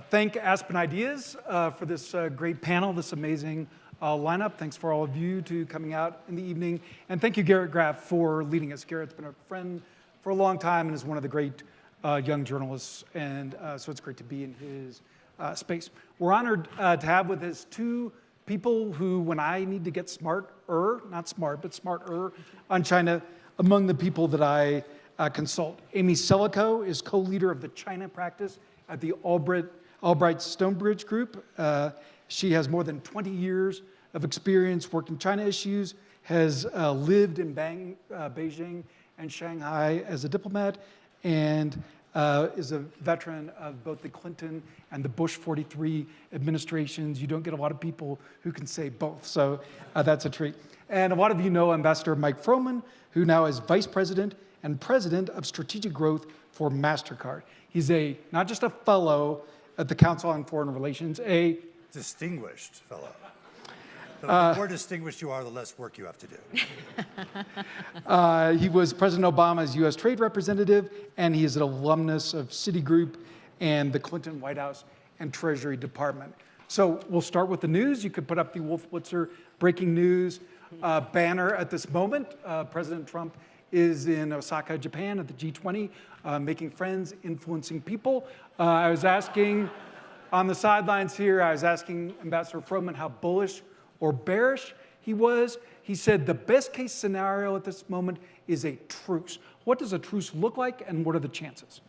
Thank Aspen Ideas for this great panel, this amazing lineup. Thanks for all of you to coming out in the evening. And thank you, Garrett Graff, for leading us. Garrett's been a friend for a long time and is one of the great young journalists. And so it's great to be in his space. We're honored to have with us two people who, when I need to get smarter, not smart, but smarter on China, among the people that I consult. Amy Selico is co-leader of the China practice at the Albright Stonebridge Group. She has more than 20 years of experience working China issues, has lived in Beijing and Shanghai as a diplomat, and is a veteran of both the Clinton and the Bush 43 administrations. You don't get a lot of people who can say both, so that's a treat. And a lot of you know Ambassador Mike Froman, who now is Vice President and President of Strategic Growth for MasterCard. He's not just a fellow at the Council on Foreign Relations, a distinguished fellow. The more distinguished you are, the less work you have to do. He was President Obama's U.S. trade representative, and he is an alumnus of Citigroup and the Clinton White House and Treasury Department. So we'll start with the news. You could put up the Wolf Blitzer breaking news banner at this moment. President Trump is in Osaka, Japan at the G20, making friends, influencing people. I was asking on the sidelines here, I was asking Ambassador Froman how bullish or bearish he was. He said the best case scenario at this moment is a truce. What does a truce look like, and what are the chances?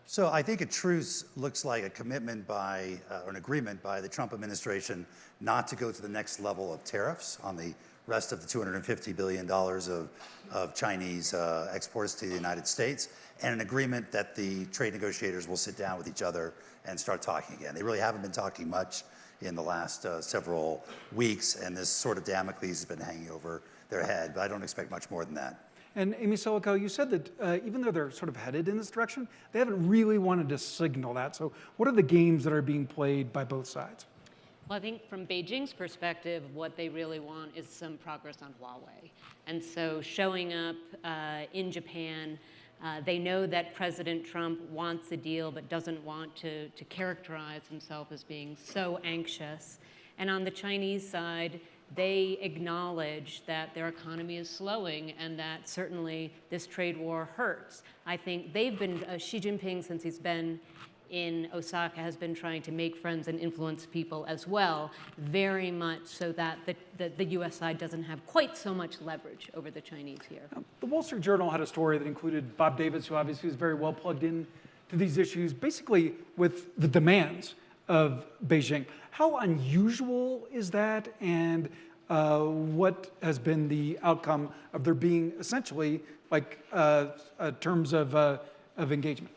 So I think a truce looks like a commitment by, or an agreement by the Trump administration not to go to the next level of tariffs on the rest of the $250 billion of Chinese exports to the United States, and an agreement that the trade negotiators will sit down with each other and start talking again. They really haven't been talking much in the last several weeks, and this sort of Damocles has been hanging over their head, but I don't expect much more than that. And Amy Selico, you said that even though they're sort of headed in this direction, they haven't really wanted to signal that. So what are the games that are being played by both sides? Well, I think from Beijing's perspective, what they really want is some progress on Huawei. And so showing up in Japan, they know that President Trump wants a deal but doesn't want to characterize himself as being so anxious. And on the Chinese side, they acknowledge that their economy is slowing and that certainly this trade war hurts. I think they've been, Xi Jinping, since he's been in Osaka, has been trying to make friends and influence people as well, very much so that the U.S. side doesn't have quite so much leverage over the Chinese here. The Wall Street Journal had a story that included Bob Davis, who obviously is very well plugged in to these issues, basically with the demands of Beijing. How unusual is that, and what has been the outcome of there being essentially like terms of engagement?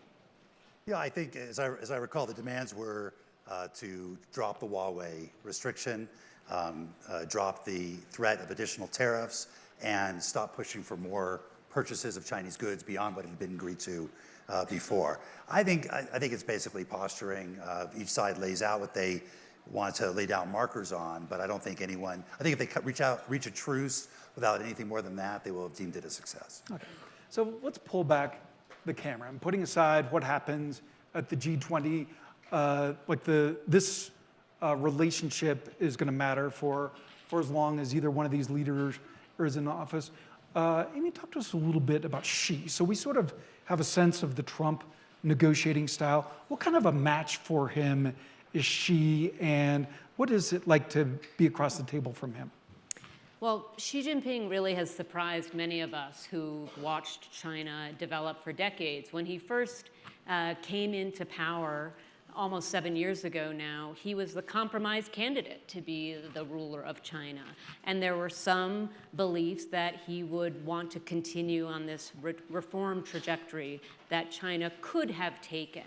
Yeah, I think, as I recall, the demands were to drop the Huawei restriction, drop the threat of additional tariffs, and stop pushing for more purchases of Chinese goods beyond what had been agreed to before. I think it's basically posturing. Each side lays out what they want to lay down markers on, but I don't think anyone, I think if they reach a truce without anything more than that, they will have deemed it a success. Okay, so let's pull back the camera. I'm putting aside what happens at the G20, this relationship is going to matter for as long as either one of these leaders is in office. Amy, talk to us a little bit about Xi. So we sort of have a sense of the Trump negotiating style. What kind of a match for him is Xi, and what is it like to be across the table from him? Well, Xi Jinping really has surprised many of us who've watched China develop for decades. When he first came into power almost 7 years ago now, he was the compromise candidate to be the ruler of China. And there were some beliefs that he would want to continue on this reform trajectory that China could have taken.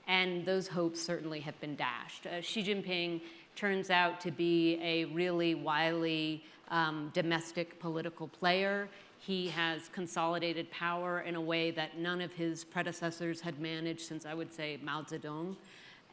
And those hopes certainly have been dashed. Xi Jinping turns out to be a really wily domestic political player. He has consolidated power in a way that none of his predecessors had managed since, I would say, Mao Zedong.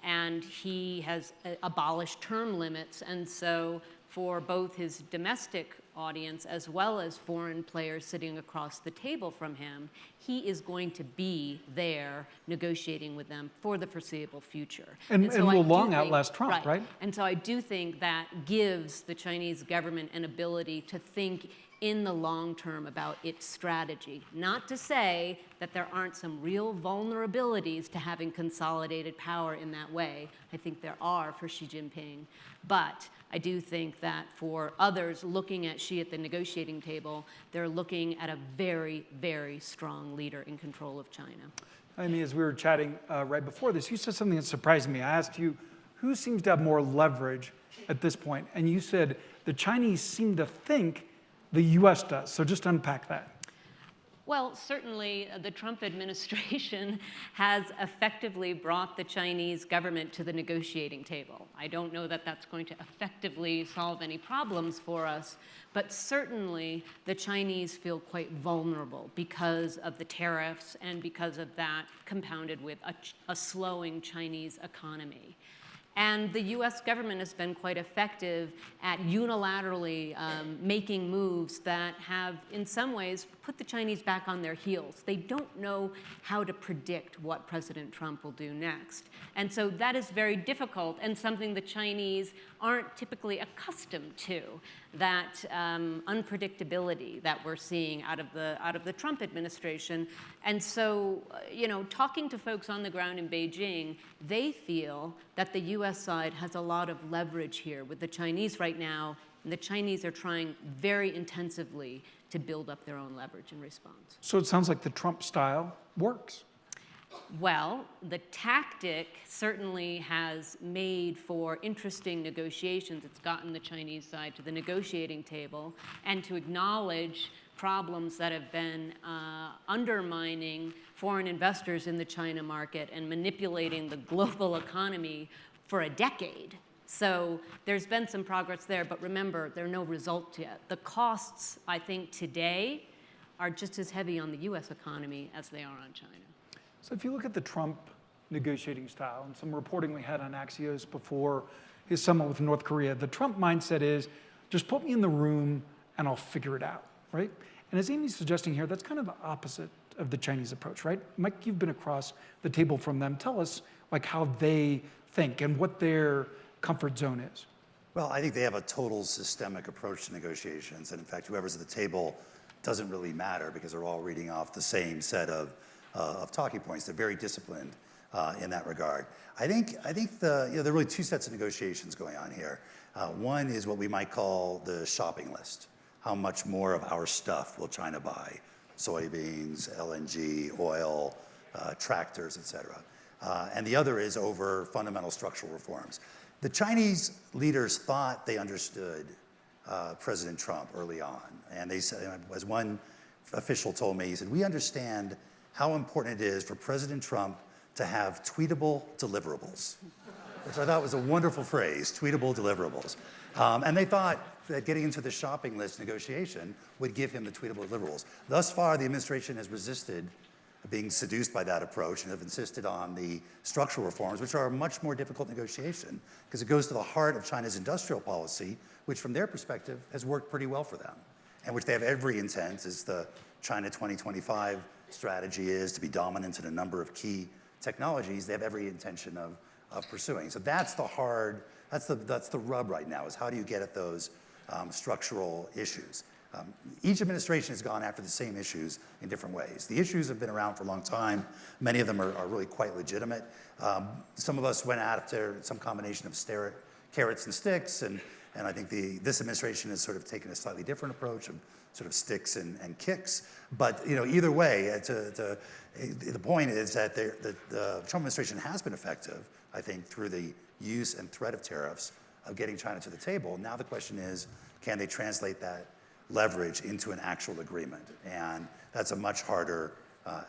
And he has abolished term limits. And so for both his domestic audience, as well as foreign players sitting across the table from him, he is going to be there negotiating with them for the foreseeable future. And so will long outlast Trump, right? And so I do think that gives the Chinese government an ability to think in the long term about its strategy. Not to say that there aren't some real vulnerabilities to having consolidated power in that way. I think there are for Xi Jinping. But I do think that for others looking at Xi at the negotiating table, they're looking at a very, very strong leader in control of China. I mean, as we were chatting right before this, you said something that surprised me. I asked you, who seems to have more leverage at this point? And you said the Chinese seem to think the U.S. does. So just unpack that. Well, certainly the Trump administration has effectively brought the Chinese government to the negotiating table. I don't know that that's going to effectively solve any problems for us, but certainly the Chinese feel quite vulnerable because of the tariffs and because of that compounded with a slowing Chinese economy. And the US government has been quite effective at unilaterally making moves that have, in some ways, put the Chinese back on their heels. They don't know how to predict what President Trump will do next. And so that is very difficult and something the Chinese aren't typically accustomed to, that unpredictability that we're seeing out of the Trump administration. And so, talking to folks on the ground in Beijing, they feel that the US side has a lot of leverage here with the Chinese right now, and the Chinese are trying very intensively to build up their own leverage in response. So it sounds like the Trump style works. Well, the tactic certainly has made for interesting negotiations. It's gotten the Chinese side to the negotiating table and to acknowledge problems that have been undermining foreign investors in the China market and manipulating the global economy for a decade. So there's been some progress there, but remember, there are no results yet. The costs, I think, today are just as heavy on the US economy as they are on China. So if you look at the Trump negotiating style and some reporting we had on Axios before his summit with North Korea, the Trump mindset is just put me in the room and I'll figure it out, right? And as Amy's suggesting here, that's kind of the opposite of the Chinese approach, right? Mike, you've been across the table from them. Tell us how they think and what their comfort zone is. Well, I think they have a total systemic approach to negotiations. And in fact, whoever's at the table doesn't really matter because they're all reading off the same set of talking points. They're very disciplined in that regard. I think there are really two sets of negotiations going on here. One is what we might call the shopping list. How much more of our stuff will China buy? Soybeans, LNG, oil, tractors, et cetera. And the other is over fundamental structural reforms. The Chinese leaders thought they understood President Trump early on. And they said, as one official told me, he said, we understand how important it is for President Trump to have tweetable deliverables, which I thought was a wonderful phrase, tweetable deliverables. And they thought that getting into the shopping list negotiation would give him the tweetable deliverables. Thus far, the administration has resisted being seduced by that approach and have insisted on the structural reforms, which are a much more difficult negotiation because it goes to the heart of China's industrial policy, which from their perspective has worked pretty well for them, and which they have every intent, as the China 2025 strategy is, to be dominant in a number of key technologies. They have every intention of pursuing. So that's the rub right now, is how do you get at those structural issues? Each administration has gone after the same issues in different ways. The issues have been around for a long time. Many of them are really quite legitimate. Some of us went after some combination of carrots and sticks, and I think this administration has sort of taken a slightly different approach of sort of sticks and kicks. But either way, the point is that the Trump administration has been effective, I think, through the use and threat of tariffs of getting China to the table. Now the question is, can they translate that leverage into an actual agreement? And that's a much harder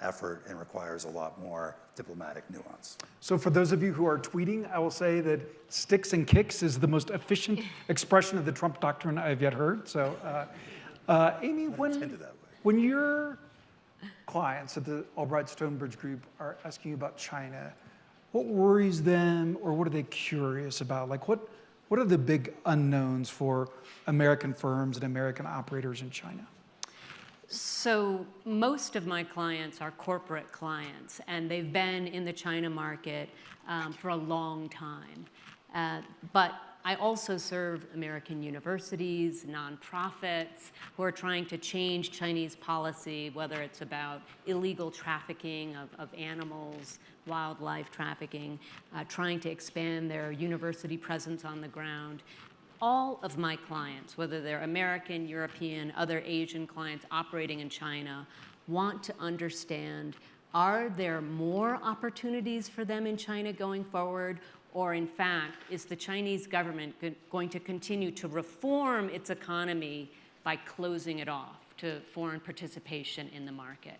effort and requires a lot more diplomatic nuance. So for those of you who are tweeting, I will say that sticks and kicks is the most efficient expression of the Trump doctrine I've yet heard. So, Amy, when your clients at the Albright Stonebridge Group are asking you about China, what worries them or what are they curious about? Like what What are the big unknowns for American firms and American operators in China? So most of my clients are corporate clients, and they've been in the China market for a long time. But I also serve American universities, nonprofits who are trying to change Chinese policy, whether it's about illegal trafficking of animals, wildlife trafficking, trying to expand their university presence on the ground. All of my clients, whether they're American, European, other Asian clients operating in China, want to understand, are there more opportunities for them in China going forward? Or in fact, is the Chinese government going to continue to reform its economy by closing it off to foreign participation in the market?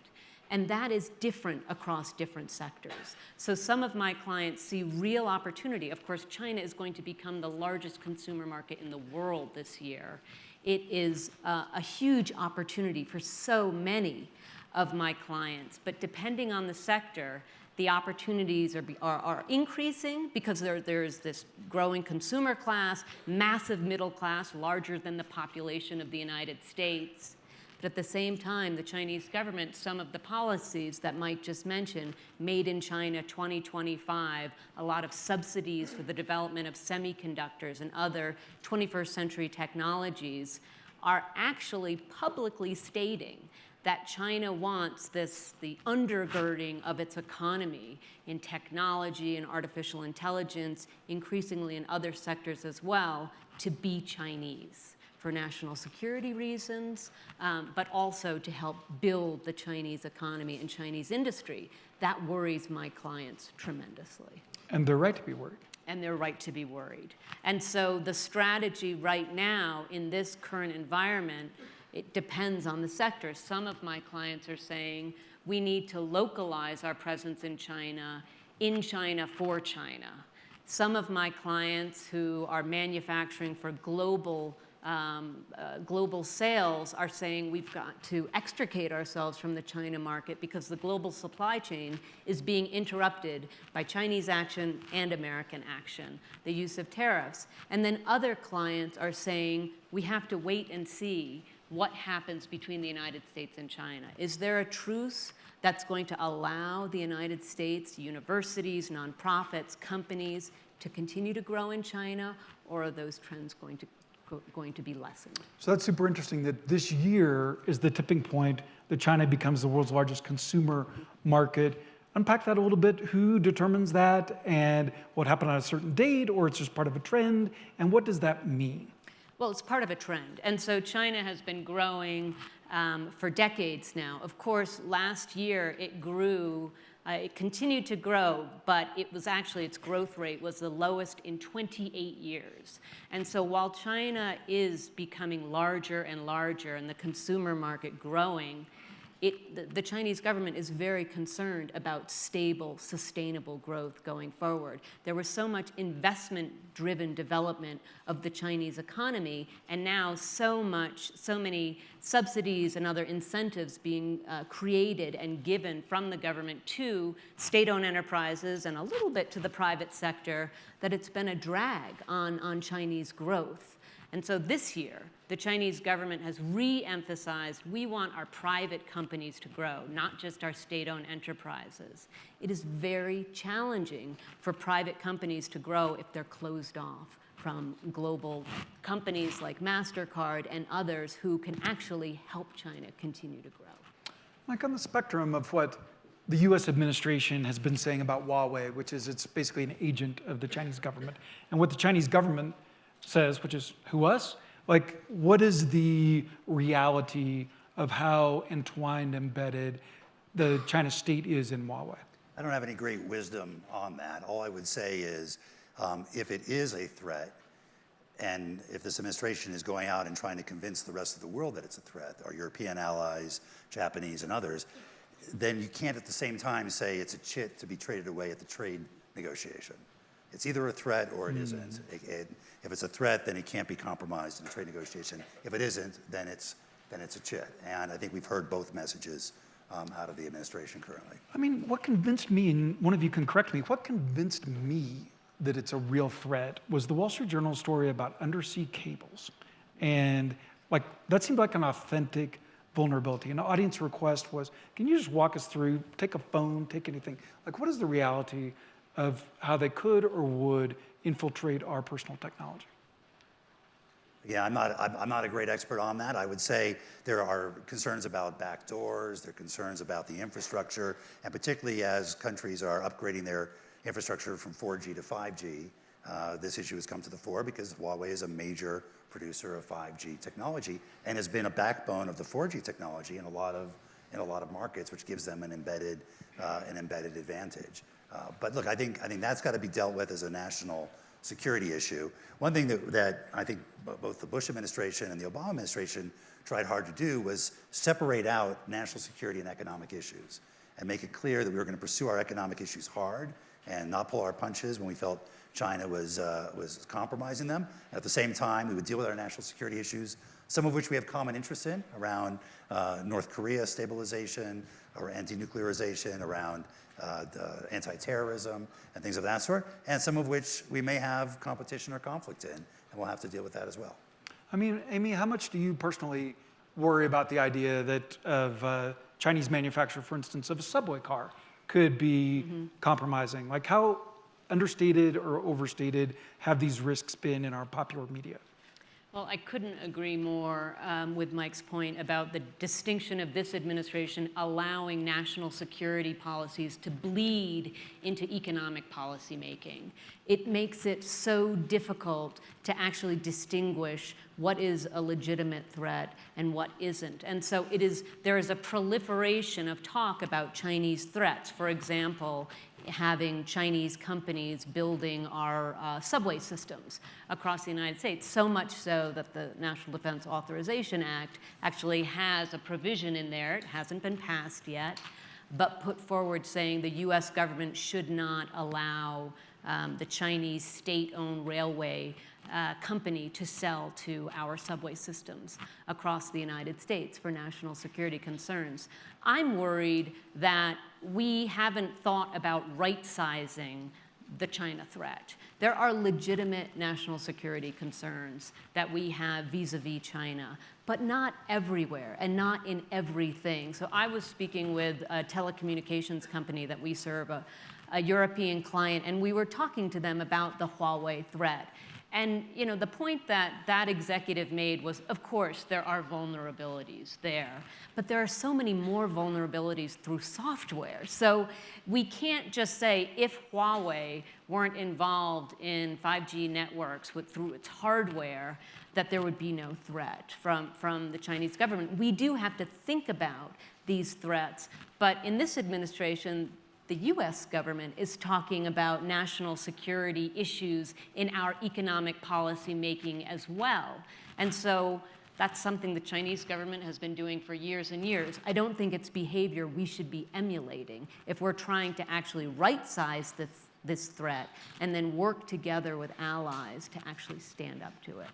And that is different across different sectors. So some of my clients see real opportunity. Of course, China is going to become the largest consumer market in the world this year. It is a huge opportunity for so many of my clients. But depending on the sector, the opportunities are increasing because there's this growing consumer class, massive middle class, larger than the population of the United States. But at the same time, the Chinese government, some of the policies that Mike just mentioned, Made in China 2025, a lot of subsidies for the development of semiconductors and other 21st century technologies, are actually publicly stating that China wants the undergirding of its economy in technology and artificial intelligence, increasingly in other sectors as well, to be Chinese for national security reasons, but also to help build the Chinese economy and Chinese industry. That worries my clients tremendously. And they're right to be worried. And they're right to be worried. And so the strategy right now in this current environment, it depends on the sector. Some of my clients are saying we need to localize our presence in China for China. Some of my clients who are manufacturing for global sales are saying we've got to extricate ourselves from the China market because the global supply chain is being interrupted by Chinese action and American action, the use of tariffs. And then other clients are saying we have to wait and see what happens between the United States and China. Is there a truce that's going to allow the United States, universities, nonprofits, companies to continue to grow in China, or are those trends going to be lessened? So that's super interesting that this year is the tipping point that China becomes the world's largest consumer market. Unpack that a little bit. Who determines that, and what happened on a certain date, or it's just part of a trend, and what does that mean? Well, it's part of a trend. And so China has been growing for decades now. Of course, last year it grew, it continued to grow, but it was actually, its growth rate was the lowest in 28 years. And so while China is becoming larger and larger and the consumer market growing, the Chinese government is very concerned about stable, sustainable growth going forward. There was so much investment-driven development of the Chinese economy, and now so many subsidies and other incentives being created and given from the government to state-owned enterprises and a little bit to the private sector, that it's been a drag on Chinese growth. And so this year, the Chinese government has re-emphasized we want our private companies to grow, not just our state-owned enterprises. It is very challenging for private companies to grow if they're closed off from global companies like MasterCard and others who can actually help China continue to grow. Like on the spectrum of what the US administration has been saying about Huawei, which is it's basically an agent of the Chinese government, and what the Chinese government says, which is who, us? Like, what is the reality of how entwined, embedded the China state is in Huawei? I don't have any great wisdom on that. All I would say is if it is a threat, and if this administration is going out and trying to convince the rest of the world that it's a threat, our European allies, Japanese and others, then you can't at the same time say it's a chit to be traded away at the trade negotiation. It's either a threat or it isn't. If it's a threat, then it can't be compromised in a trade negotiation. If it isn't, then it's a chit. And I think we've heard both messages out of the administration currently. I mean, what convinced me, and one of you can correct me, what convinced me that it's a real threat was the Wall Street Journal story about undersea cables. And like that seemed like an authentic vulnerability. And the audience request was, can you just walk us through, take a phone, take anything, like what is the reality of how they could or would infiltrate our personal technology? Yeah, I'm not a great expert on that. I would say there are concerns about backdoors, there are concerns about the infrastructure, and particularly as countries are upgrading their infrastructure from 4G to 5G, this issue has come to the fore because Huawei is a major producer of 5G technology and has been a backbone of the 4G technology in a lot of markets, which gives them an embedded advantage. But look, I think that's got to be dealt with as a national security issue. One thing that I think both the Bush administration and the Obama administration tried hard to do was separate out national security and economic issues and make it clear that we were going to pursue our economic issues hard and not pull our punches when we felt China was compromising them. And at the same time, we would deal with our national security issues, some of which we have common interests in, around North Korea stabilization, or anti-nuclearization, around anti-terrorism, and things of that sort, and some of which we may have competition or conflict in, and we'll have to deal with that as well. I mean, Amy, how much do you personally worry about the idea that of Chinese manufacture, for instance, of a subway car could be compromising? Like how understated or overstated have these risks been in our popular media? Well, I couldn't agree more with Mike's point about the distinction of this administration allowing national security policies to bleed into economic policy making. It makes it so difficult to actually distinguish what is a legitimate threat and what isn't. And so there is a proliferation of talk about Chinese threats. For example, having Chinese companies building our subway systems across the United States, so much so that the National Defense Authorization Act actually has a provision in there, it hasn't been passed yet, but put forward saying the US government should not allow the Chinese state-owned railway company to sell to our subway systems across the United States for national security concerns. I'm worried that we haven't thought about right-sizing the China threat. There are legitimate national security concerns that we have vis-a-vis China, but not everywhere and not in everything. So I was speaking with a telecommunications company that we serve, a European client, and we were talking to them about the Huawei threat. And the point that executive made was, of course, there are vulnerabilities there, but there are so many more vulnerabilities through software. So we can't just say if Huawei weren't involved in 5G networks through its hardware, that there would be no threat from the Chinese government. We do have to think about these threats, but in this administration, the US government is talking about national security issues in our economic policy making as well. And so that's something the Chinese government has been doing for years and years. I don't think it's behavior we should be emulating if we're trying to actually right-size this threat and then work together with allies to actually stand up to it.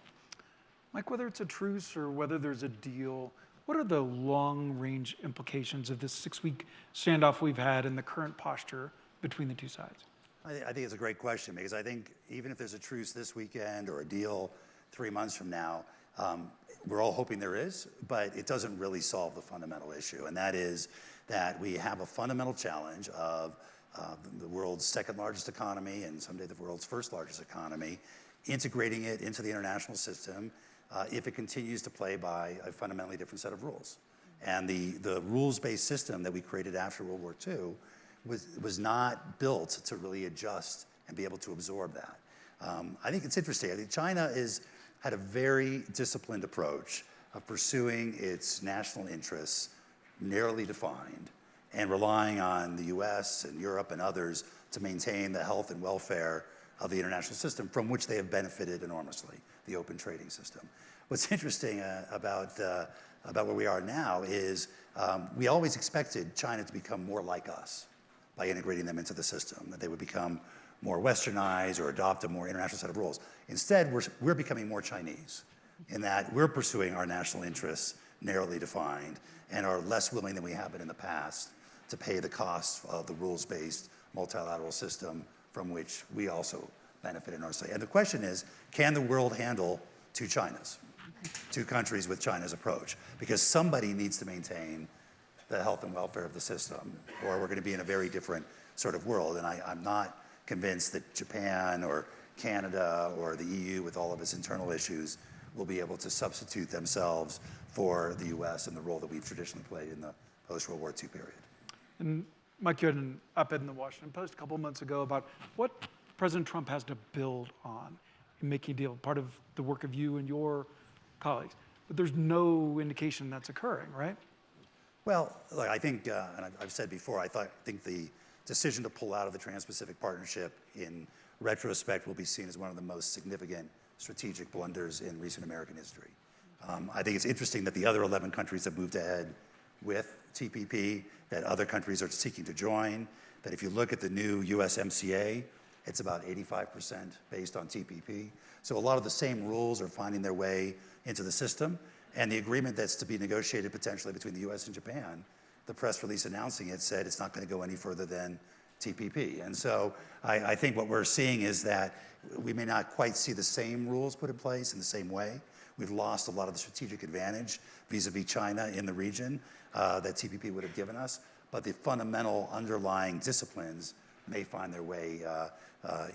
Mike, whether it's a truce or whether there's a deal, what are the long-range implications of this 6-week standoff we've had and the current posture between the two sides? I think it's a great question because I think even if there's a truce this weekend or a deal 3 months from now, we're all hoping there is, but it doesn't really solve the fundamental issue, and that is that we have a fundamental challenge of the world's second largest economy and someday the world's first largest economy, integrating it into the international system if it continues to play by a fundamentally different set of rules. And the rules-based system that we created after World War II was not built to really adjust and be able to absorb that. I think it's interesting. I think China had a very disciplined approach of pursuing its national interests, narrowly defined, and relying on the US and Europe and others to maintain the health and welfare of the international system from which they have benefited enormously, the open trading system. What's interesting about where we are now is we always expected China to become more like us by integrating them into the system, that they would become more westernized or adopt a more international set of rules. Instead, we're becoming more Chinese in that we're pursuing our national interests narrowly defined and are less willing than we have been in the past to pay the costs of the rules-based multilateral system from which we also benefit enormously. And the question is, can the world handle two Chinas, two countries with China's approach? Because somebody needs to maintain the health and welfare of the system, or we're going to be in a very different sort of world. And I'm not convinced that Japan or Canada or the EU, with all of its internal issues, will be able to substitute themselves for the US and the role that we've traditionally played in the post-World War II period. And Mike, you had an op-ed in the Washington Post a couple of months ago about what President Trump has to build on in making a deal, part of the work of you and your colleagues. But there's no indication that's occurring, right? Well, look, I think, and I've said before, I think the decision to pull out of the Trans-Pacific Partnership in retrospect will be seen as one of the most significant strategic blunders in recent American history. I think it's interesting that the other 11 countries have moved ahead with TPP, that other countries are seeking to join, that if you look at the new USMCA, it's about 85% based on TPP. So a lot of the same rules are finding their way into the system, and the agreement that's to be negotiated potentially between the US and Japan, the press release announcing it said it's not going to go any further than TPP. And so I think what we're seeing is that we may not quite see the same rules put in place in the same way. We've lost a lot of the strategic advantage vis-a-vis China in the region that TPP would have given us, but the fundamental underlying disciplines may find their way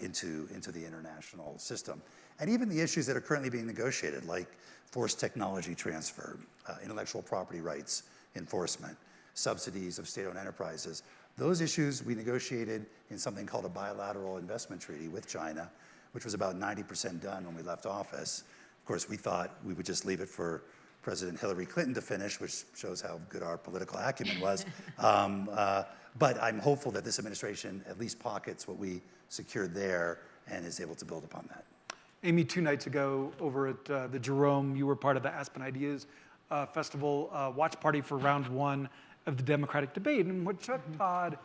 into the international system. And even the issues that are currently being negotiated, like forced technology transfer, intellectual property rights enforcement, subsidies of state-owned enterprises, those issues we negotiated in something called a bilateral investment treaty with China, which was about 90% done when we left office. Of course, we thought we would just leave it for President Hillary Clinton to finish, which shows how good our political acumen was. But I'm hopeful that this administration at least pockets what we secured there and is able to build upon that. Amy, 2 nights ago over at the Jerome, you were part of the Aspen Ideas Festival watch party for round 1 of the Democratic debate. And what Chuck Todd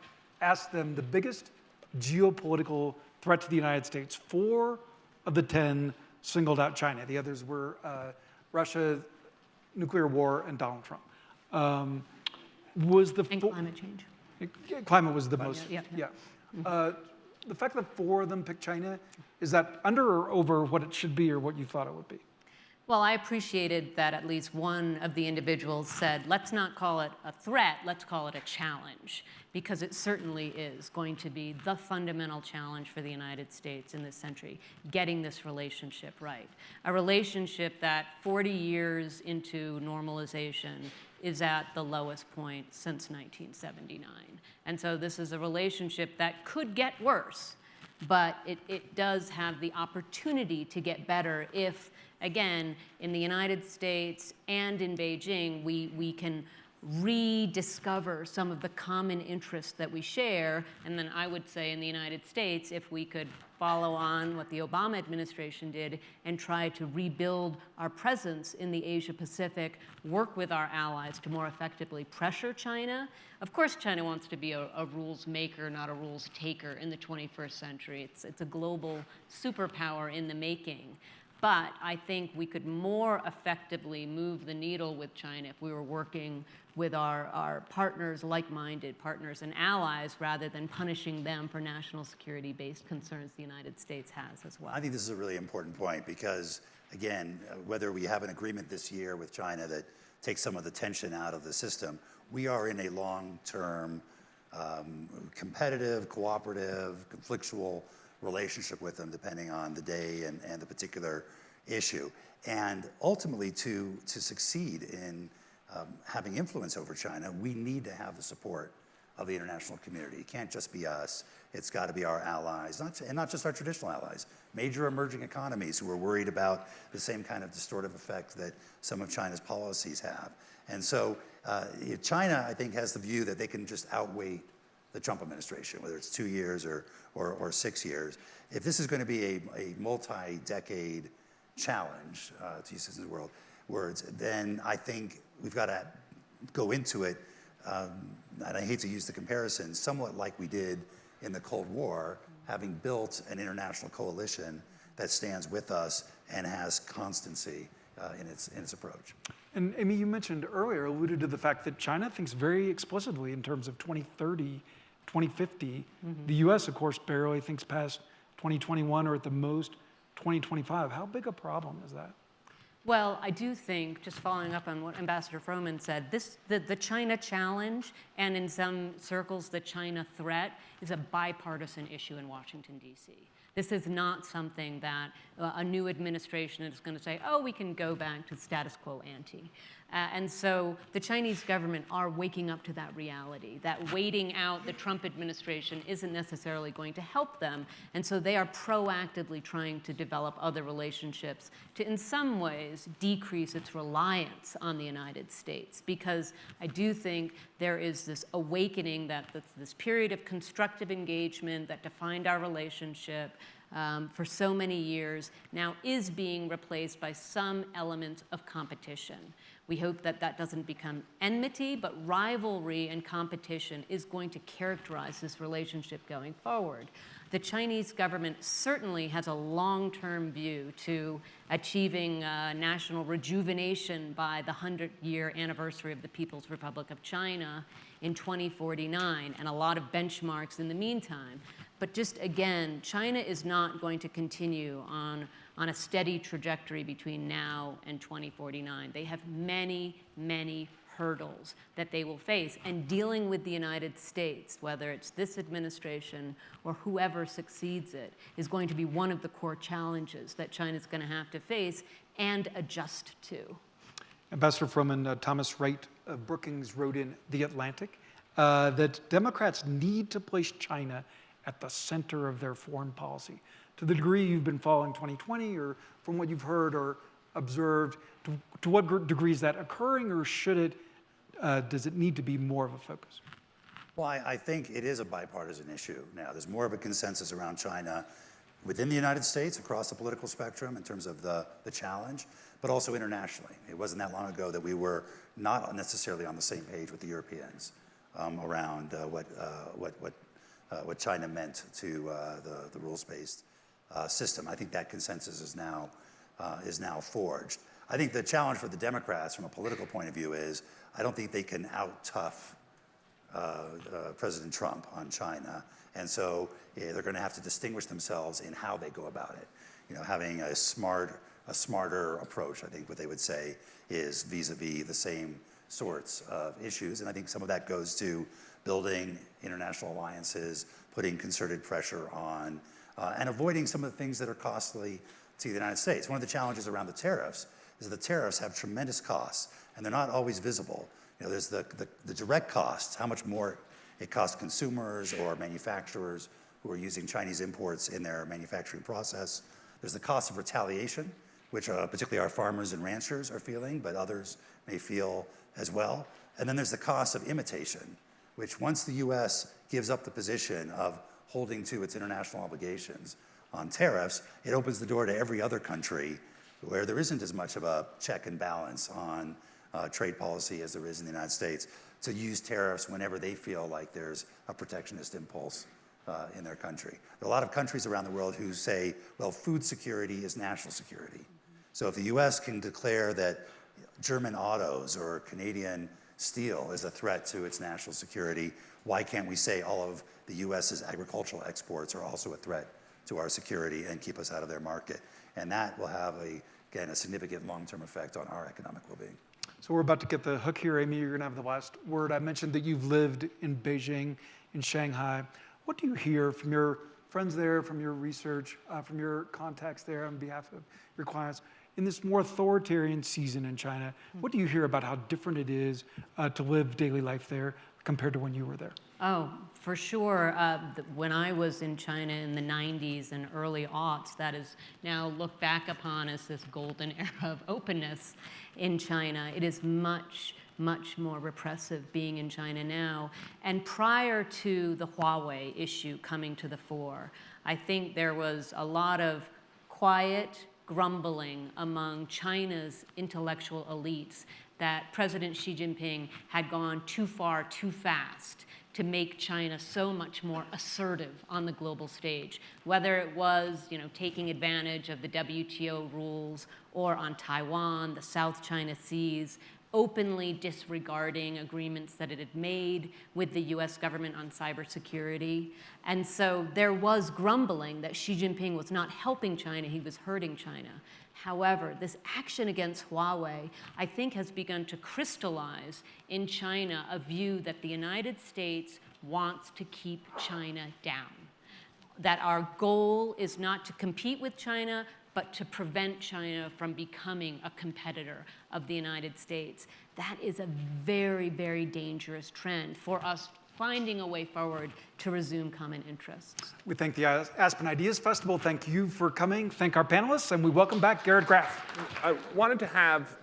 asked them, the biggest geopolitical threat to the United States, 4 of the 10 singled out China. The others were Russia, nuclear war, and Donald Trump. And climate change. Climate was the most, yeah. The fact that 4 of them picked China, is that under or over what it should be or what you thought it would be? Well, I appreciated that at least one of the individuals said, let's not call it a threat, let's call it a challenge, because it certainly is going to be the fundamental challenge for the United States in this century, getting this relationship right. A relationship that 40 years into normalization is at the lowest point since 1979. And so this is a relationship that could get worse, but it does have the opportunity to get better if, again, in the United States and in Beijing, we can rediscover some of the common interests that we share. And then I would say in the United States, if we could follow on what the Obama administration did and try to rebuild our presence in the Asia Pacific, work with our allies to more effectively pressure China. Of course, China wants to be a rules maker, not a rules taker in the 21st century. It's a global superpower in the making. But I think we could more effectively move the needle with China if we were working with our partners, like-minded partners and allies, rather than punishing them for national security-based concerns the United States has as well. I think this is a really important point because, again, whether we have an agreement this year with China that takes some of the tension out of the system, we are in a long-term, competitive, cooperative, conflictual relationship with them, depending on the day and the particular issue. And ultimately, to succeed in having influence over China, we need to have the support of the international community. It can't just be us. It's got to be our allies, and not just our traditional allies, major emerging economies who are worried about the same kind of distortive effect that some of China's policies have. And so China, I think, has the view that they can just outweigh the Trump administration, whether it's 2 years or 6 years. If this is going to be a multi-decade challenge, to use his words, then I think we've got to go into it, and I hate to use the comparison, somewhat like we did in the Cold War, having built an international coalition that stands with us and has constancy in its approach. And Amy, you mentioned earlier, alluded to the fact that China thinks very explicitly in terms of 2030, 2050. The US, of course, barely thinks past 2021 or at the most 2025. How big a problem is that? Well, I do think, just following up on what Ambassador Froman said, the China challenge, and in some circles, the China threat, is a bipartisan issue in Washington, D.C. This is not something that a new administration is going to say, oh, we can go back to status quo ante. And so the Chinese government are waking up to that reality, that waiting out the Trump administration isn't necessarily going to help them. And so they are proactively trying to develop other relationships to, in some ways, decrease its reliance on the United States. Because I do think there is this awakening that this period of constructive engagement that defined our relationship for so many years now is being replaced by some element of competition. We hope that that doesn't become enmity, but rivalry and competition is going to characterize this relationship going forward. The Chinese government certainly has a long-term view to achieving national rejuvenation by the 100-year anniversary of the People's Republic of China in 2049, and a lot of benchmarks in the meantime. But just again, China is not going to continue on a steady trajectory between now and 2049. They have many, many hurdles that they will face. And dealing with the United States, whether it's this administration or whoever succeeds it, is going to be one of the core challenges that China's going to have to face and adjust to. Ambassador Froman, Thomas Wright of Brookings wrote in The Atlantic that Democrats need to place China at the center of their foreign policy. To the degree you've been following 2020, or from what you've heard or observed, to what degree is that occurring, or does it need to be more of a focus? Well, I think it is a bipartisan issue now. There's more of a consensus around China within the United States, across the political spectrum in terms of the challenge, but also internationally. It wasn't that long ago that we were not necessarily on the same page with the Europeans around what China meant to the rules-based system. I think that consensus is now forged. I think the challenge for the Democrats from a political point of view is I don't think they can out-tough President Trump on China. And so they're going to have to distinguish themselves in how they go about it. You know, having a smarter approach, I think what they would say is vis-a-vis the same sorts of issues. And I think some of that goes to building international alliances, putting concerted pressure on, and avoiding some of the things that are costly to the United States. One of the challenges around the tariffs is that the tariffs have tremendous costs, and they're not always visible. You know, there's the direct costs, how much more it costs consumers or manufacturers who are using Chinese imports in their manufacturing process. There's the cost of retaliation, which particularly our farmers and ranchers are feeling, but others may feel as well. And then there's the cost of imitation, which once the US gives up the position of holding to its international obligations on tariffs, it opens the door to every other country where there isn't as much of a check and balance on trade policy as there is in the United States to use tariffs whenever they feel like there's a protectionist impulse in their country. There are a lot of countries around the world who say, well, food security is national security. So if the US can declare that German autos or Canadian steel is a threat to its national security, why can't we say all of the US's agricultural exports are also a threat to our security and keep us out of their market? And that will have, again, a significant long-term effect on our economic well-being. So we're about to get the hook here. Amy, you're going to have the last word. I mentioned that you've lived in Beijing, in Shanghai. What do you hear from your friends there, from your research, from your contacts there on behalf of your clients? In this more authoritarian season in China, what do you hear about how different it is to live daily life there compared to when you were there? Oh, for sure. When I was in China in the 90s and early aughts, that is now looked back upon as this golden era of openness in China. It is much, much more repressive being in China now. And prior to the Huawei issue coming to the fore, I think there was a lot of quiet grumbling among China's intellectual elites that President Xi Jinping had gone too far, too fast to make China so much more assertive on the global stage, whether it was, taking advantage of the WTO rules or on Taiwan, the South China Seas, openly disregarding agreements that it had made with the US government on cybersecurity. And so there was grumbling that Xi Jinping was not helping China, he was hurting China. However, this action against Huawei, I think, has begun to crystallize in China a view that the United States wants to keep China down. That our goal is not to compete with China, but to prevent China from becoming a competitor of the United States. That is a very, very dangerous trend for us finding a way forward to resume common interests. We thank the Aspen Ideas Festival. Thank you for coming. Thank our panelists, and we welcome back Garrett Graff. I wanted to have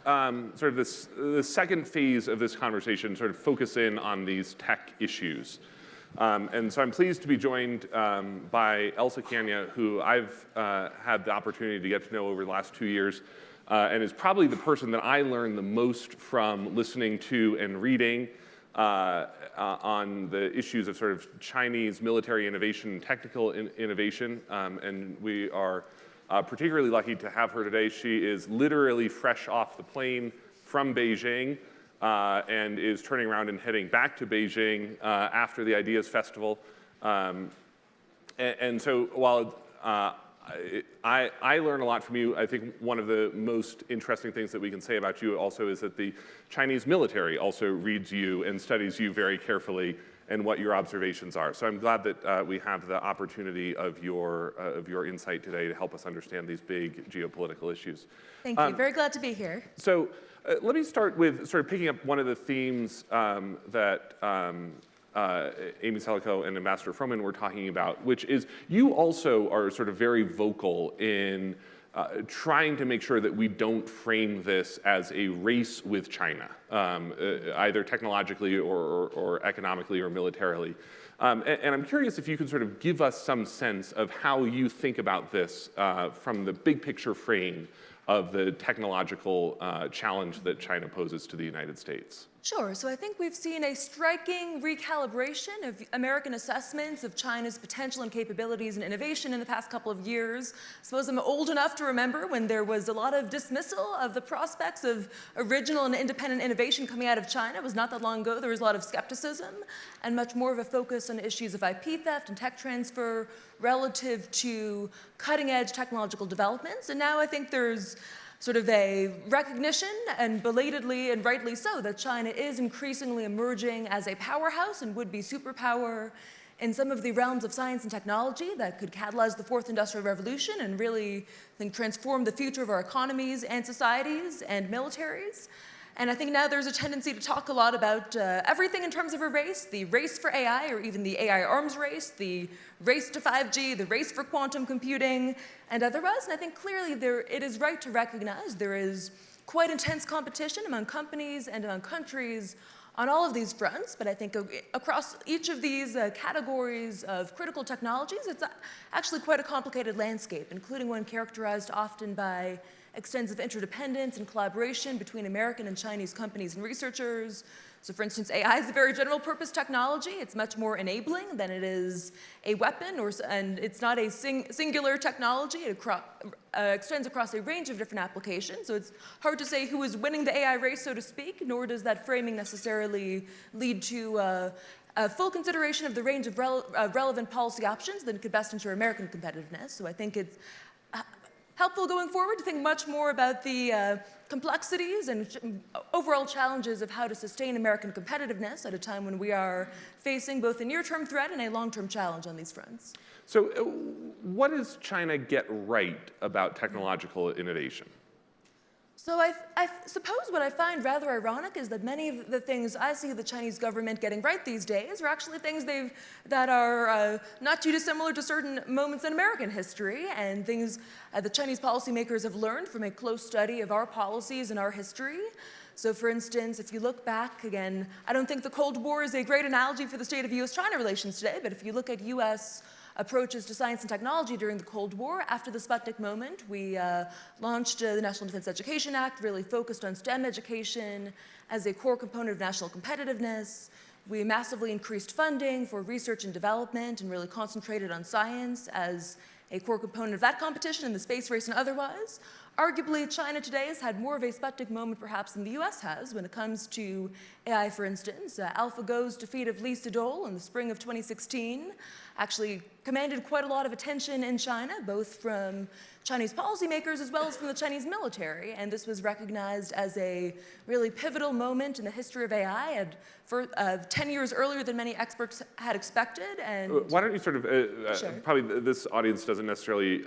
sort of the second phase of this conversation sort of focus in on these tech issues. And so I'm pleased to be joined by Elsa Cambia, who I've had the opportunity to get to know over the last 2 years, and is probably the person that I learned the most from listening to and reading on the issues of sort of Chinese military innovation and technical innovation. And we are particularly lucky to have her today. She is literally fresh off the plane from Beijing, and is turning around and heading back to Beijing after the Ideas Festival. And so while I learn a lot from you, I think one of the most interesting things that we can say about you also is that the Chinese military also reads you and studies you very carefully and what your observations are. So I'm glad that we have the opportunity of your insight today to help us understand these big geopolitical issues. Thank you. Very glad to be here. So let me start with sort of picking up one of the themes that Amy Selico and Ambassador Froman were talking about, which is you also are sort of very vocal in trying to make sure that we don't frame this as a race with China, either technologically or economically or militarily. And I'm curious if you could sort of give us some sense of how you think about this from the big picture frame of the technological challenge that China poses to the United States. Sure. So I think we've seen a striking recalibration of American assessments of China's potential and capabilities and innovation in the past couple of years. I suppose I'm old enough to remember when there was a lot of dismissal of the prospects of original and independent innovation coming out of China. It was not that long ago. There was a lot of skepticism and much more of a focus on issues of IP theft and tech transfer relative to cutting-edge technological developments. And now I think there's sort of a recognition, and belatedly and rightly so, that China is increasingly emerging as a powerhouse and would-be superpower in some of the realms of science and technology that could catalyze the fourth industrial revolution and really, I think, transform the future of our economies and societies and militaries. And I think now there's a tendency to talk a lot about everything in terms of a race, the race for AI, or even the AI arms race, the race to 5G, the race for quantum computing, and otherwise. And I think clearly it is right to recognize there is quite intense competition among companies and among countries on all of these fronts. But I think across each of these categories of critical technologies, it's actually quite a complicated landscape, including one characterized often by extensive interdependence and collaboration between American and Chinese companies and researchers. So for instance, AI is a very general purpose technology. It's much more enabling than it is a weapon, and it's not a singular technology. It extends across a range of different applications. So it's hard to say who is winning the AI race, so to speak, nor does that framing necessarily lead to a full consideration of the range of relevant policy options that could best ensure American competitiveness. So I think it's helpful going forward to think much more about the complexities and overall challenges of how to sustain American competitiveness at a time when we are facing both a near-term threat and a long-term challenge on these fronts. So what does China get right about technological innovation? So I suppose what I find rather ironic is that many of the things I see the Chinese government getting right these days are actually things that are not too dissimilar to certain moments in American history, and things the Chinese policymakers have learned from a close study of our policies and our history. So for instance, if you look back again, I don't think the Cold War is a great analogy for the state of US-China relations today, but if you look at US approaches to science and technology during the Cold War, after the Sputnik moment, we launched the National Defense Education Act, really focused on STEM education as a core component of national competitiveness. We massively increased funding for research and development and really concentrated on science as a core component of that competition in the space race and otherwise. Arguably, China today has had more of a Sputnik moment perhaps than the US has when it comes to AI, for instance. AlphaGo's defeat of Lee Sedol in the spring of 2016 actually commanded quite a lot of attention in China, both from Chinese policymakers as well as from the Chinese military. And this was recognized as a really pivotal moment in the history of AI, 10 years earlier than many experts had expected. And why don't you sort of, Sure. probably this audience doesn't necessarily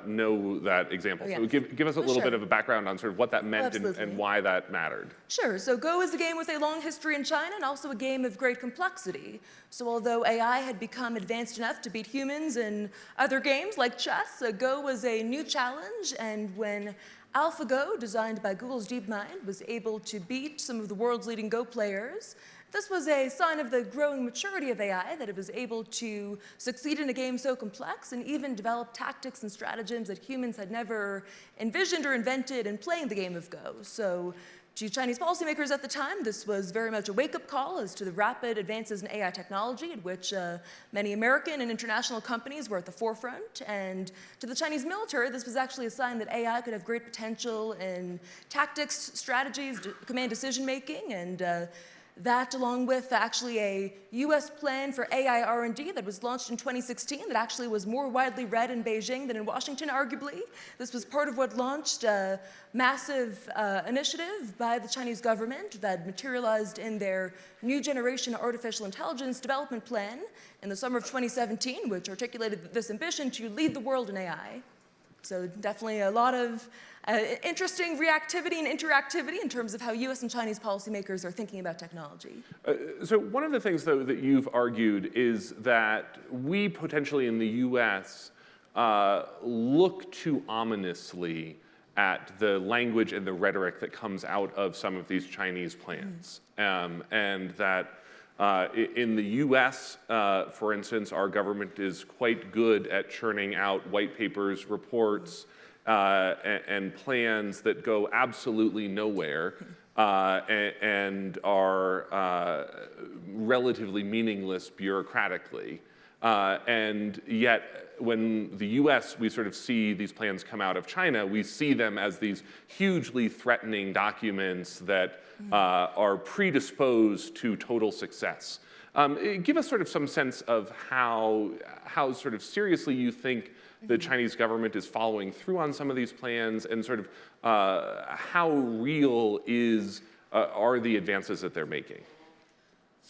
know that example. Oh, So yes. give us a little Sure. bit of a background on sort of what that meant Absolutely. and why that mattered. Sure, so Go is a game with a long history in China and also a game of great complexity. So although AI had become advanced enough to beat humans in other games like chess, Go was a new challenge, and when AlphaGo, designed by Google's DeepMind, was able to beat some of the world's leading Go players, this was a sign of the growing maturity of AI, that it was able to succeed in a game so complex and even develop tactics and stratagems that humans had never envisioned or invented in playing the game of Go. So to Chinese policymakers at the time, this was very much a wake-up call as to the rapid advances in AI technology, in which many American and international companies were at the forefront. And to the Chinese military, this was actually a sign that AI could have great potential in tactics, strategies, command decision-making, and that, along with actually a US plan for AI R&D that was launched in 2016 that actually was more widely read in Beijing than in Washington, arguably. This was part of what launched a massive initiative by the Chinese government that materialized in their new generation artificial intelligence development plan in the summer of 2017, which articulated this ambition to lead the world in AI. So definitely a lot of interesting reactivity and interactivity in terms of how US and Chinese policymakers are thinking about technology. So one of the things, though, that you've argued is that we potentially in the US look too ominously at the language and the rhetoric that comes out of some of these Chinese plans. And that in the US, for instance, our government is quite good at churning out white papers, reports, and plans that go absolutely nowhere and are relatively meaningless bureaucratically. And yet, when the US, we sort of see these plans come out of China, we see them as these hugely threatening documents that are predisposed to total success. Give us sort of some sense of how sort of seriously you think the Chinese government is following through on some of these plans, and sort of how real are the advances that they're making?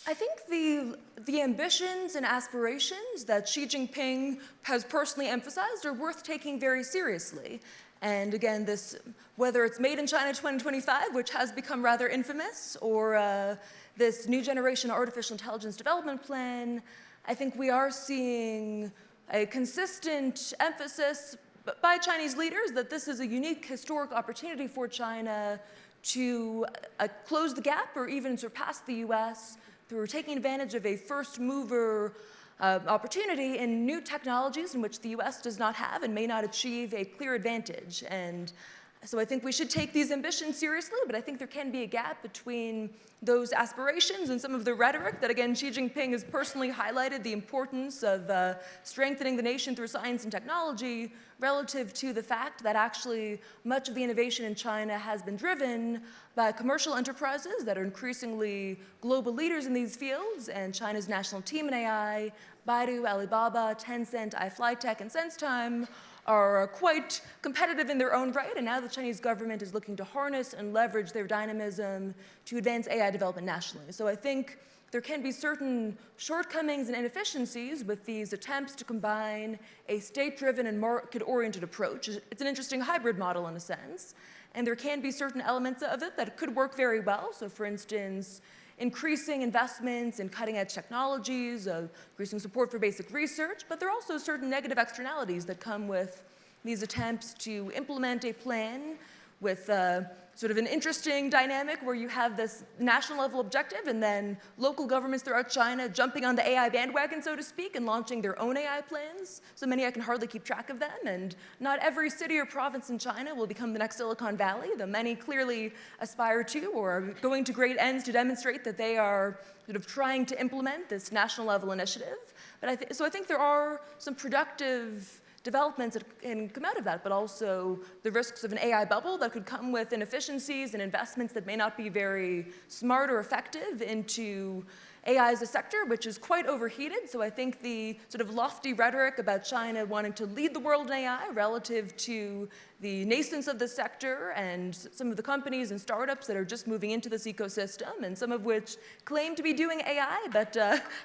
I think the ambitions and aspirations that Xi Jinping has personally emphasized are worth taking very seriously. And again, this, whether it's Made in China 2025, which has become rather infamous, or this new generation artificial intelligence development plan, I think we are seeing a consistent emphasis by Chinese leaders that this is a unique historic opportunity for China to close the gap or even surpass the US through taking advantage of a first mover opportunity in new technologies in which the US does not have and may not achieve a clear advantage. And so I think we should take these ambitions seriously, but I think there can be a gap between those aspirations and some of the rhetoric that, again, Xi Jinping has personally highlighted the importance of strengthening the nation through science and technology, relative to the fact that actually much of the innovation in China has been driven by commercial enterprises that are increasingly global leaders in these fields, and China's national team in AI, Baidu, Alibaba, Tencent, iFlyTek, and SenseTime are quite competitive in their own right, and now the Chinese government is looking to harness and leverage their dynamism to advance AI development nationally. So I think there can be certain shortcomings and inefficiencies with these attempts to combine a state-driven and market-oriented approach. It's an interesting hybrid model in a sense, and there can be certain elements of it that could work very well. So for instance, increasing investments in cutting-edge technologies, increasing support for basic research, but there are also certain negative externalities that come with these attempts to implement a plan with sort of an interesting dynamic where you have this national level objective and then local governments throughout China jumping on the AI bandwagon, so to speak, and launching their own AI plans. So many I can hardly keep track of them, and not every city or province in China will become the next Silicon Valley, though many clearly aspire to or are going to great ends to demonstrate that they are sort of trying to implement this national level initiative. But so I think there are some productive developments that can come out of that, but also the risks of an AI bubble that could come with inefficiencies and investments that may not be very smart or effective into AI as a sector, which is quite overheated. So I think the sort of lofty rhetoric about China wanting to lead the world in AI relative to the nascence of the sector and some of the companies and startups that are just moving into this ecosystem, and some of which claim to be doing AI but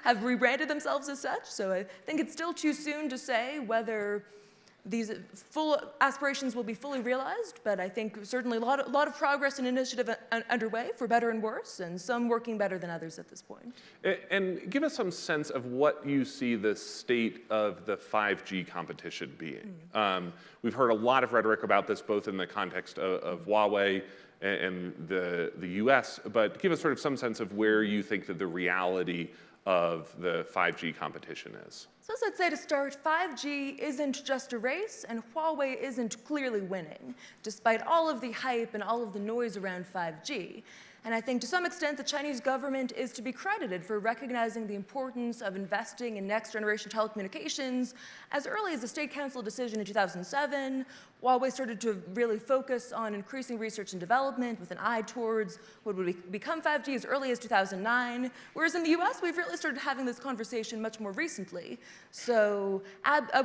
have rebranded themselves as such. So I think it's still too soon to say whether these full aspirations will be fully realized, but I think certainly a lot of progress and initiative underway for better and worse, and some working better than others at this point. And give us some sense of what you see the state of the 5G competition being. We've heard a lot of rhetoric about this, both in the context of Huawei and the US, but give us sort of some sense of where you think that the reality of the 5G competition is. So as I'd say to start, 5G isn't just a race, and Huawei isn't clearly winning, despite all of the hype and all of the noise around 5G. And I think to some extent the Chinese government is to be credited for recognizing the importance of investing in next generation telecommunications. As early as the State Council decision in 2007, Huawei started to really focus on increasing research and development with an eye towards what would become 5G as early as 2009, whereas in the US, we've really started having this conversation much more recently. So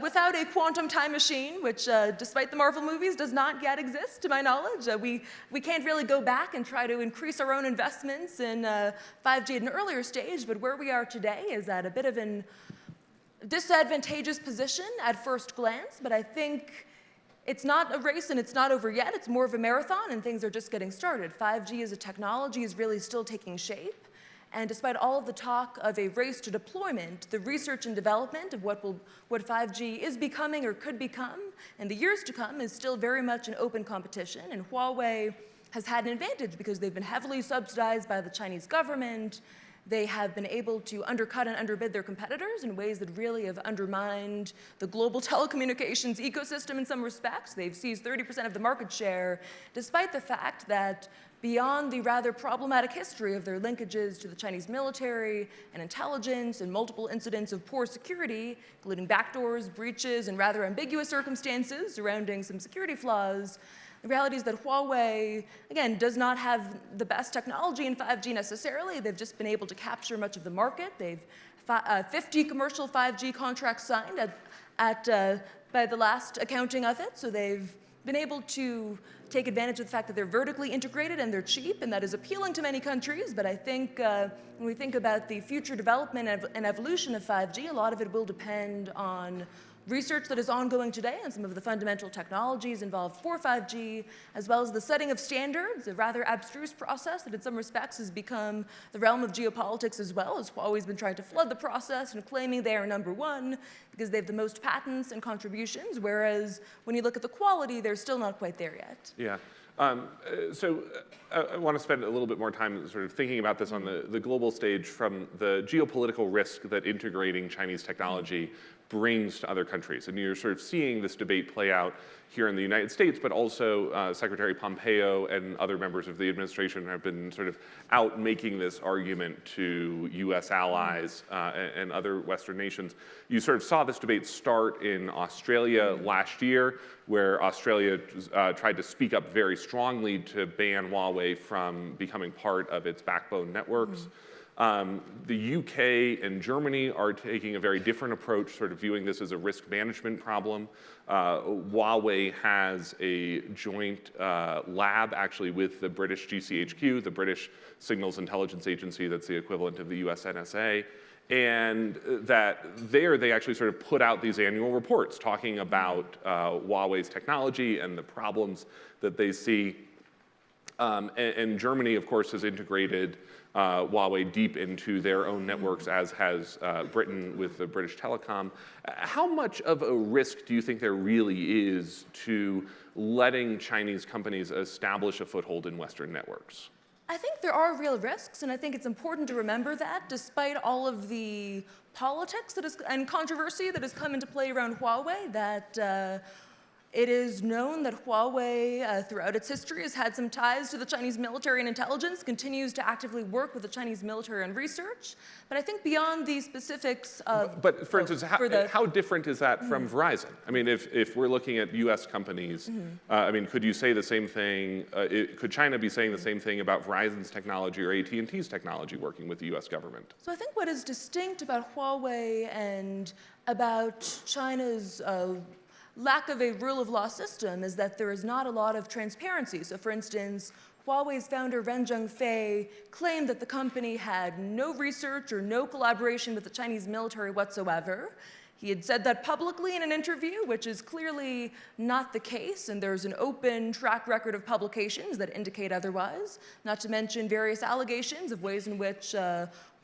without a quantum time machine, which despite the Marvel movies does not yet exist to my knowledge, we can't really go back and try to increase our own investments in 5G at an earlier stage, but where we are today is at a bit of an disadvantageous position at first glance, but I think it's not a race and it's not over yet. It's more of a marathon and things are just getting started. 5G as a technology is really still taking shape. And despite all of the talk of a race to deployment, the research and development of what 5G is becoming or could become in the years to come is still very much an open competition. And Huawei has had an advantage because they've been heavily subsidized by the Chinese government. They have been able to undercut and underbid their competitors in ways that really have undermined the global telecommunications ecosystem in some respects. They've seized 30% of the market share, despite the fact that beyond the rather problematic history of their linkages to the Chinese military and intelligence and multiple incidents of poor security, including backdoors, breaches, and rather ambiguous circumstances surrounding some security flaws, the reality is that Huawei, again, does not have the best technology in 5G necessarily. They've just been able to capture much of the market. They've 50 commercial 5G contracts signed by the last accounting of it. So they've been able to take advantage of the fact that they're vertically integrated and they're cheap, and that is appealing to many countries. But I think when we think about the future development and evolution of 5G, a lot of it will depend on research that is ongoing today and some of the fundamental technologies involved for 5G, as well as the setting of standards, a rather abstruse process that in some respects has become the realm of geopolitics as well, as Huawei's been trying to flood the process and claiming they are number one because they have the most patents and contributions, whereas when you look at the quality, they're still not quite there yet. Yeah. So I want to spend a little bit more time sort of thinking about this on the global stage from the geopolitical risk that integrating Chinese technology brings to other countries. And you're sort of seeing this debate play out here in the United States, but also Secretary Pompeo and other members of the administration have been sort of out making this argument to US allies and other Western nations. You sort of saw this debate start in Australia last year, where Australia tried to speak up very strongly to ban Huawei from becoming part of its backbone networks. The UK and Germany are taking a very different approach, sort of viewing this as a risk management problem. Huawei has a joint lab actually with the British GCHQ, the British Signals Intelligence Agency that's the equivalent of the US NSA. And that there they actually sort of put out these annual reports talking about Huawei's technology and the problems that they see. And Germany, of course, has integrated Huawei deep into their own networks, as has Britain with the British Telecom. How much of a risk do you think there really is to letting Chinese companies establish a foothold in Western networks? I think there are real risks, and I think it's important to remember that despite all of the politics and controversy that has come into play around Huawei, that It is known that Huawei, throughout its history, has had some ties to the Chinese military and intelligence, continues to actively work with the Chinese military and research. But I think beyond the specifics of... But for instance, how different is that from Verizon? I mean, if we're looking at US companies, I mean, could you say the same thing, could China be saying the same thing about Verizon's technology or AT&T's technology working with the US government? So I think what is distinct about Huawei and about China's lack of a rule of law system is that there is not a lot of transparency. So for instance, Huawei's founder Ren Zhengfei claimed that the company had no research or no collaboration with the Chinese military whatsoever. He had said that publicly in an interview, which is clearly not the case, and there's an open track record of publications that indicate otherwise, not to mention various allegations of ways in which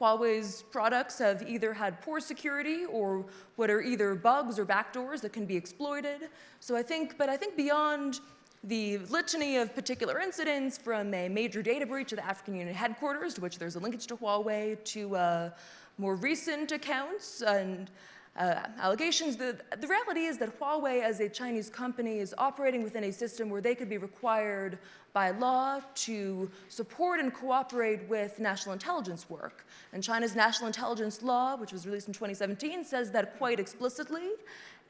Huawei's products have either had poor security or what are either bugs or backdoors that can be exploited. So I think beyond the litany of particular incidents, from a major data breach of the African Union headquarters, to which there's a linkage to Huawei, to more recent accounts and allegations, the reality is that Huawei as a Chinese company is operating within a system where they could be required by law to support and cooperate with national intelligence work. And China's national intelligence law, which was released in 2017, says that quite explicitly.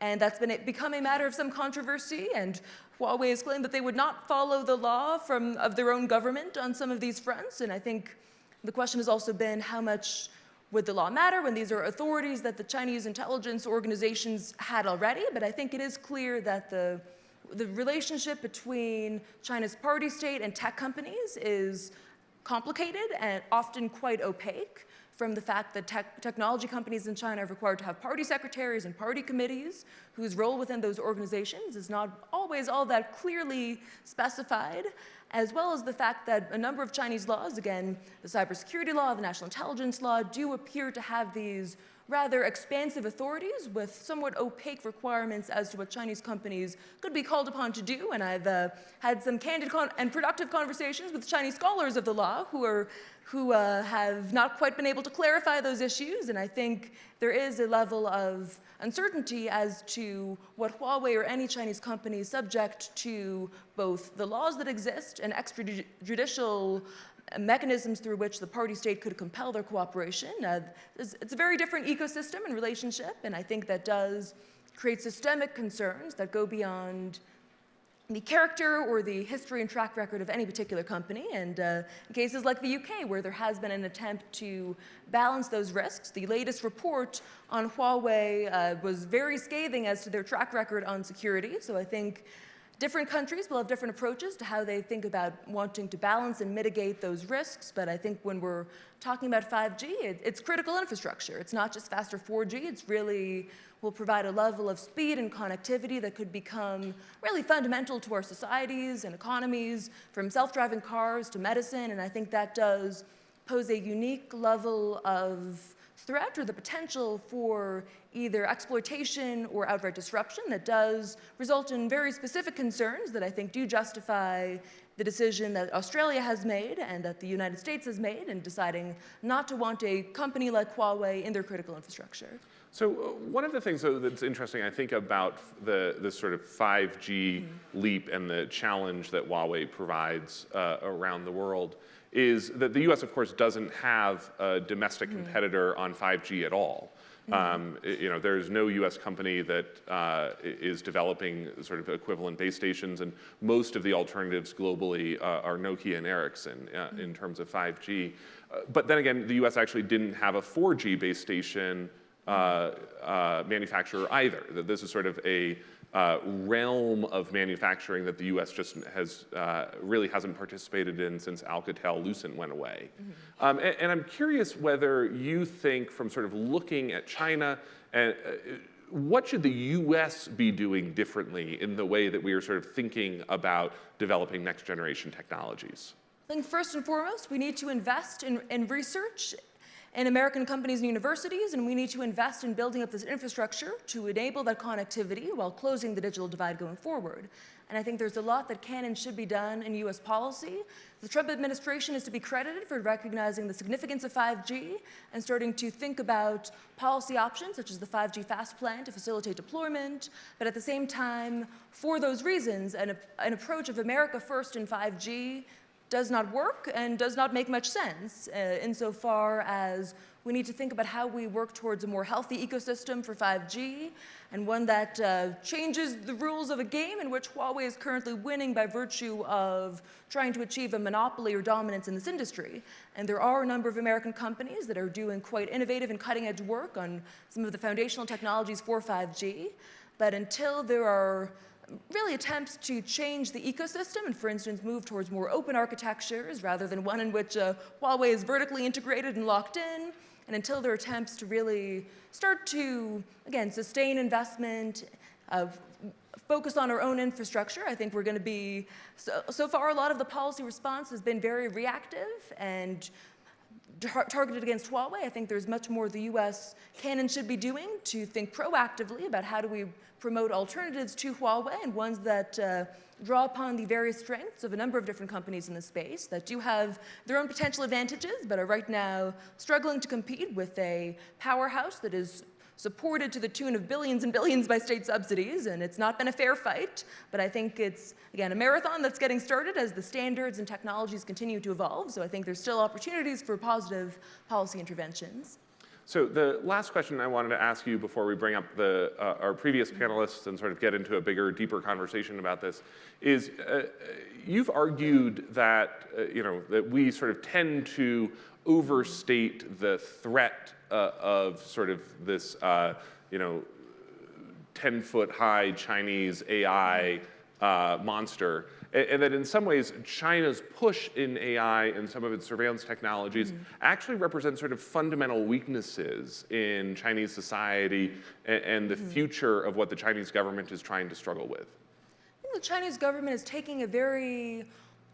And that's become a matter of some controversy, and Huawei has claimed that they would not follow the law of their own government on some of these fronts. And I think the question has also been, how much would the law matter when these are authorities that the Chinese intelligence organizations had already? But I think it is clear that the relationship between China's party state and tech companies is complicated and often quite opaque, from the fact that technology companies in China are required to have party secretaries and party committees whose role within those organizations is not always all that clearly specified, as well as the fact that a number of Chinese laws, again, the cybersecurity law, the national intelligence law, do appear to have these rather expansive authorities with somewhat opaque requirements as to what Chinese companies could be called upon to do. And I've had some candid and productive conversations with Chinese scholars of the law who have not quite been able to clarify those issues. And I think there is a level of uncertainty as to what Huawei or any Chinese company is subject to both the laws that exist and extrajudicial mechanisms through which the party state could compel their cooperation. It's a very different ecosystem and relationship, and I think that does create systemic concerns that go beyond the character or the history and track record of any particular company. And in cases like the UK, where there has been an attempt to balance those risks, the latest report on Huawei was very scathing as to their track record on security. So I think different countries will have different approaches to how they think about wanting to balance and mitigate those risks. But I think when we're talking about 5G, it's critical infrastructure. It's not just faster 4G. It's really will provide a level of speed and connectivity that could become really fundamental to our societies and economies, from self-driving cars to medicine. And I think that does pose a unique level of threat or the potential for either exploitation or outright disruption that does result in very specific concerns that I think do justify the decision that Australia has made and that the United States has made in deciding not to want a company like Huawei in their critical infrastructure. So one of the things that's interesting, I think, about this sort of 5G leap and the challenge that Huawei provides around the world is that the US, of course, doesn't have a domestic competitor on 5G at all. There's no US company that is developing sort of equivalent base stations, and most of the alternatives globally are Nokia and Ericsson in terms of 5G. But then again, the US actually didn't have a 4G base station manufacturer either. This is sort of a realm of manufacturing that the US just really hasn't participated in since Alcatel-Lucent went away. And I'm curious whether you think, from sort of looking at China, what should the US be doing differently in the way that we are sort of thinking about developing next generation technologies? I think first and foremost, we need to invest in research in American companies and universities, and we need to invest in building up this infrastructure to enable that connectivity while closing the digital divide going forward. And I think there's a lot that can and should be done in US policy. The Trump administration is to be credited for recognizing the significance of 5G and starting to think about policy options, such as the 5G fast plan to facilitate deployment. But at the same time, for those reasons, an approach of America first in 5G does not work and does not make much sense insofar as we need to think about how we work towards a more healthy ecosystem for 5G and one that changes the rules of a game in which Huawei is currently winning by virtue of trying to achieve a monopoly or dominance in this industry. And there are a number of American companies that are doing quite innovative and cutting-edge work on some of the foundational technologies for 5G. But until there are really attempts to change the ecosystem and, for instance, move towards more open architectures rather than one in which Huawei is vertically integrated and locked in, and until there are attempts to really start to, again, sustain investment, focus on our own infrastructure, I think we're going to be, so far a lot of the policy response has been very reactive and targeted against Huawei. I think there's much more the US can and should be doing to think proactively about how do we promote alternatives to Huawei and ones that draw upon the various strengths of a number of different companies in the space that do have their own potential advantages, but are right now struggling to compete with a powerhouse that is supported to the tune of billions and billions by state subsidies, and it's not been a fair fight, but I think it's, again, a marathon that's getting started as the standards and technologies continue to evolve, so I think there's still opportunities for positive policy interventions. So the last question I wanted to ask you before we bring up our previous panelists and sort of get into a bigger, deeper conversation about this is you've argued that, that we sort of tend to overstate the threat of sort of this, 10-foot-high Chinese AI monster, and that in some ways China's push in AI and some of its surveillance technologies actually represent sort of fundamental weaknesses in Chinese society and the future of what the Chinese government is trying to struggle with. I think the Chinese government is taking a very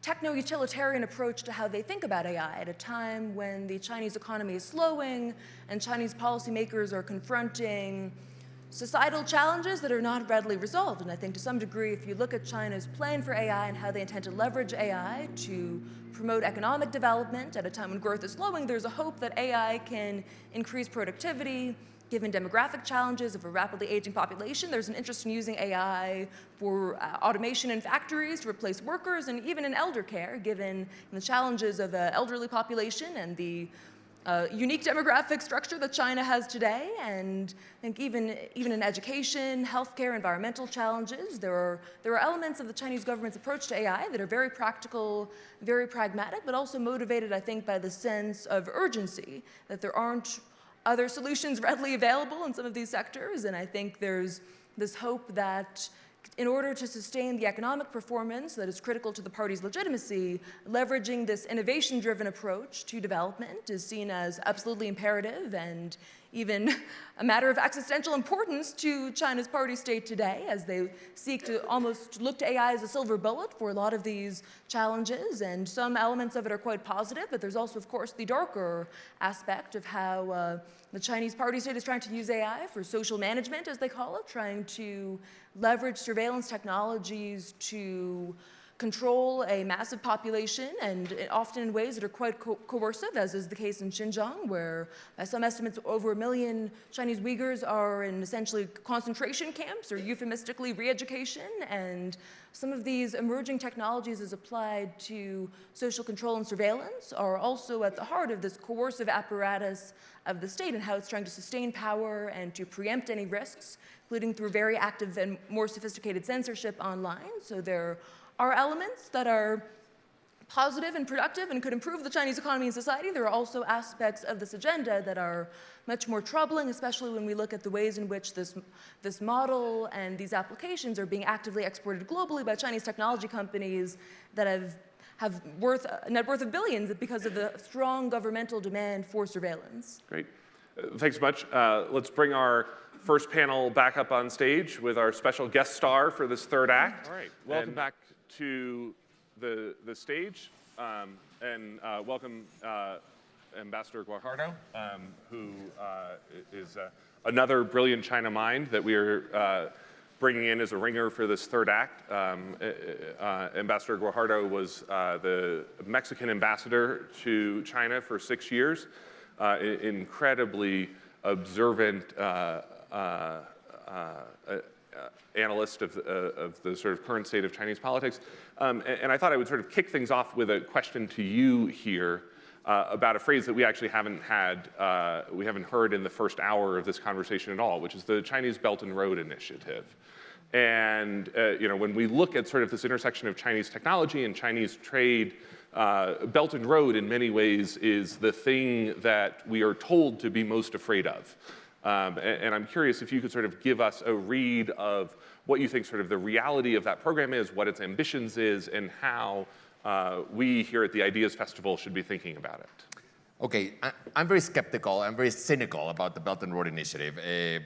techno-utilitarian approach to how they think about AI at a time when the Chinese economy is slowing and Chinese policymakers are confronting societal challenges that are not readily resolved. And I think to some degree, if you look at China's plan for AI and how they intend to leverage AI to promote economic development at a time when growth is slowing, there's a hope that AI can increase productivity. Given demographic challenges of a rapidly aging population, there's an interest in using AI for automation in factories to replace workers, and even in elder care, given the challenges of the elderly population and the unique demographic structure that China has today. And I think even in education, healthcare, environmental challenges, there are elements of the Chinese government's approach to AI that are very practical, very pragmatic, but also motivated, I think, by the sense of urgency, that there aren't other solutions readily available in some of these sectors. And I think there's this hope that in order to sustain the economic performance that is critical to the party's legitimacy, leveraging this innovation-driven approach to development is seen as absolutely imperative and even a matter of existential importance to China's party state today, as they seek to almost look to AI as a silver bullet for a lot of these challenges. And some elements of it are quite positive, but there's also, of course, the darker aspect of how the Chinese party state is trying to use AI for social management, as they call it, trying to leverage surveillance technologies to control a massive population, and often in ways that are quite coercive, as is the case in Xinjiang, where by some estimates over 1 million Chinese Uyghurs are in essentially concentration camps or euphemistically re-education. And some of these emerging technologies as applied to social control and surveillance are also at the heart of this coercive apparatus of the state and how it's trying to sustain power and to preempt any risks, including through very active and more sophisticated censorship online. So there are elements that are positive and productive and could improve the Chinese economy and society. There are also aspects of this agenda that are much more troubling, especially when we look at the ways in which this model and these applications are being actively exported globally by Chinese technology companies that have a net worth of billions because of the strong governmental demand for surveillance. Great. Thanks so much. Let's bring our first panel back up on stage with our special guest star for this third act. All right. Welcome back to the stage, and welcome Ambassador Guajardo, who is another brilliant China mind that we are bringing in as a ringer for this third act. Ambassador Guajardo was the Mexican ambassador to China for 6 years, incredibly observant analyst of the sort of current state of Chinese politics. And I thought I would sort of kick things off with a question to you here about a phrase that we actually haven't heard in the first hour of this conversation at all, which is the Chinese Belt and Road Initiative. And when we look at sort of this intersection of Chinese technology and Chinese trade, Belt and Road in many ways is the thing that we are told to be most afraid of. And I'm curious if you could sort of give us a read of what you think sort of the reality of that program is, what its ambitions is, and how we here at the Ideas Festival should be thinking about it. Okay, I'm very skeptical, I'm very cynical about the Belt and Road Initiative.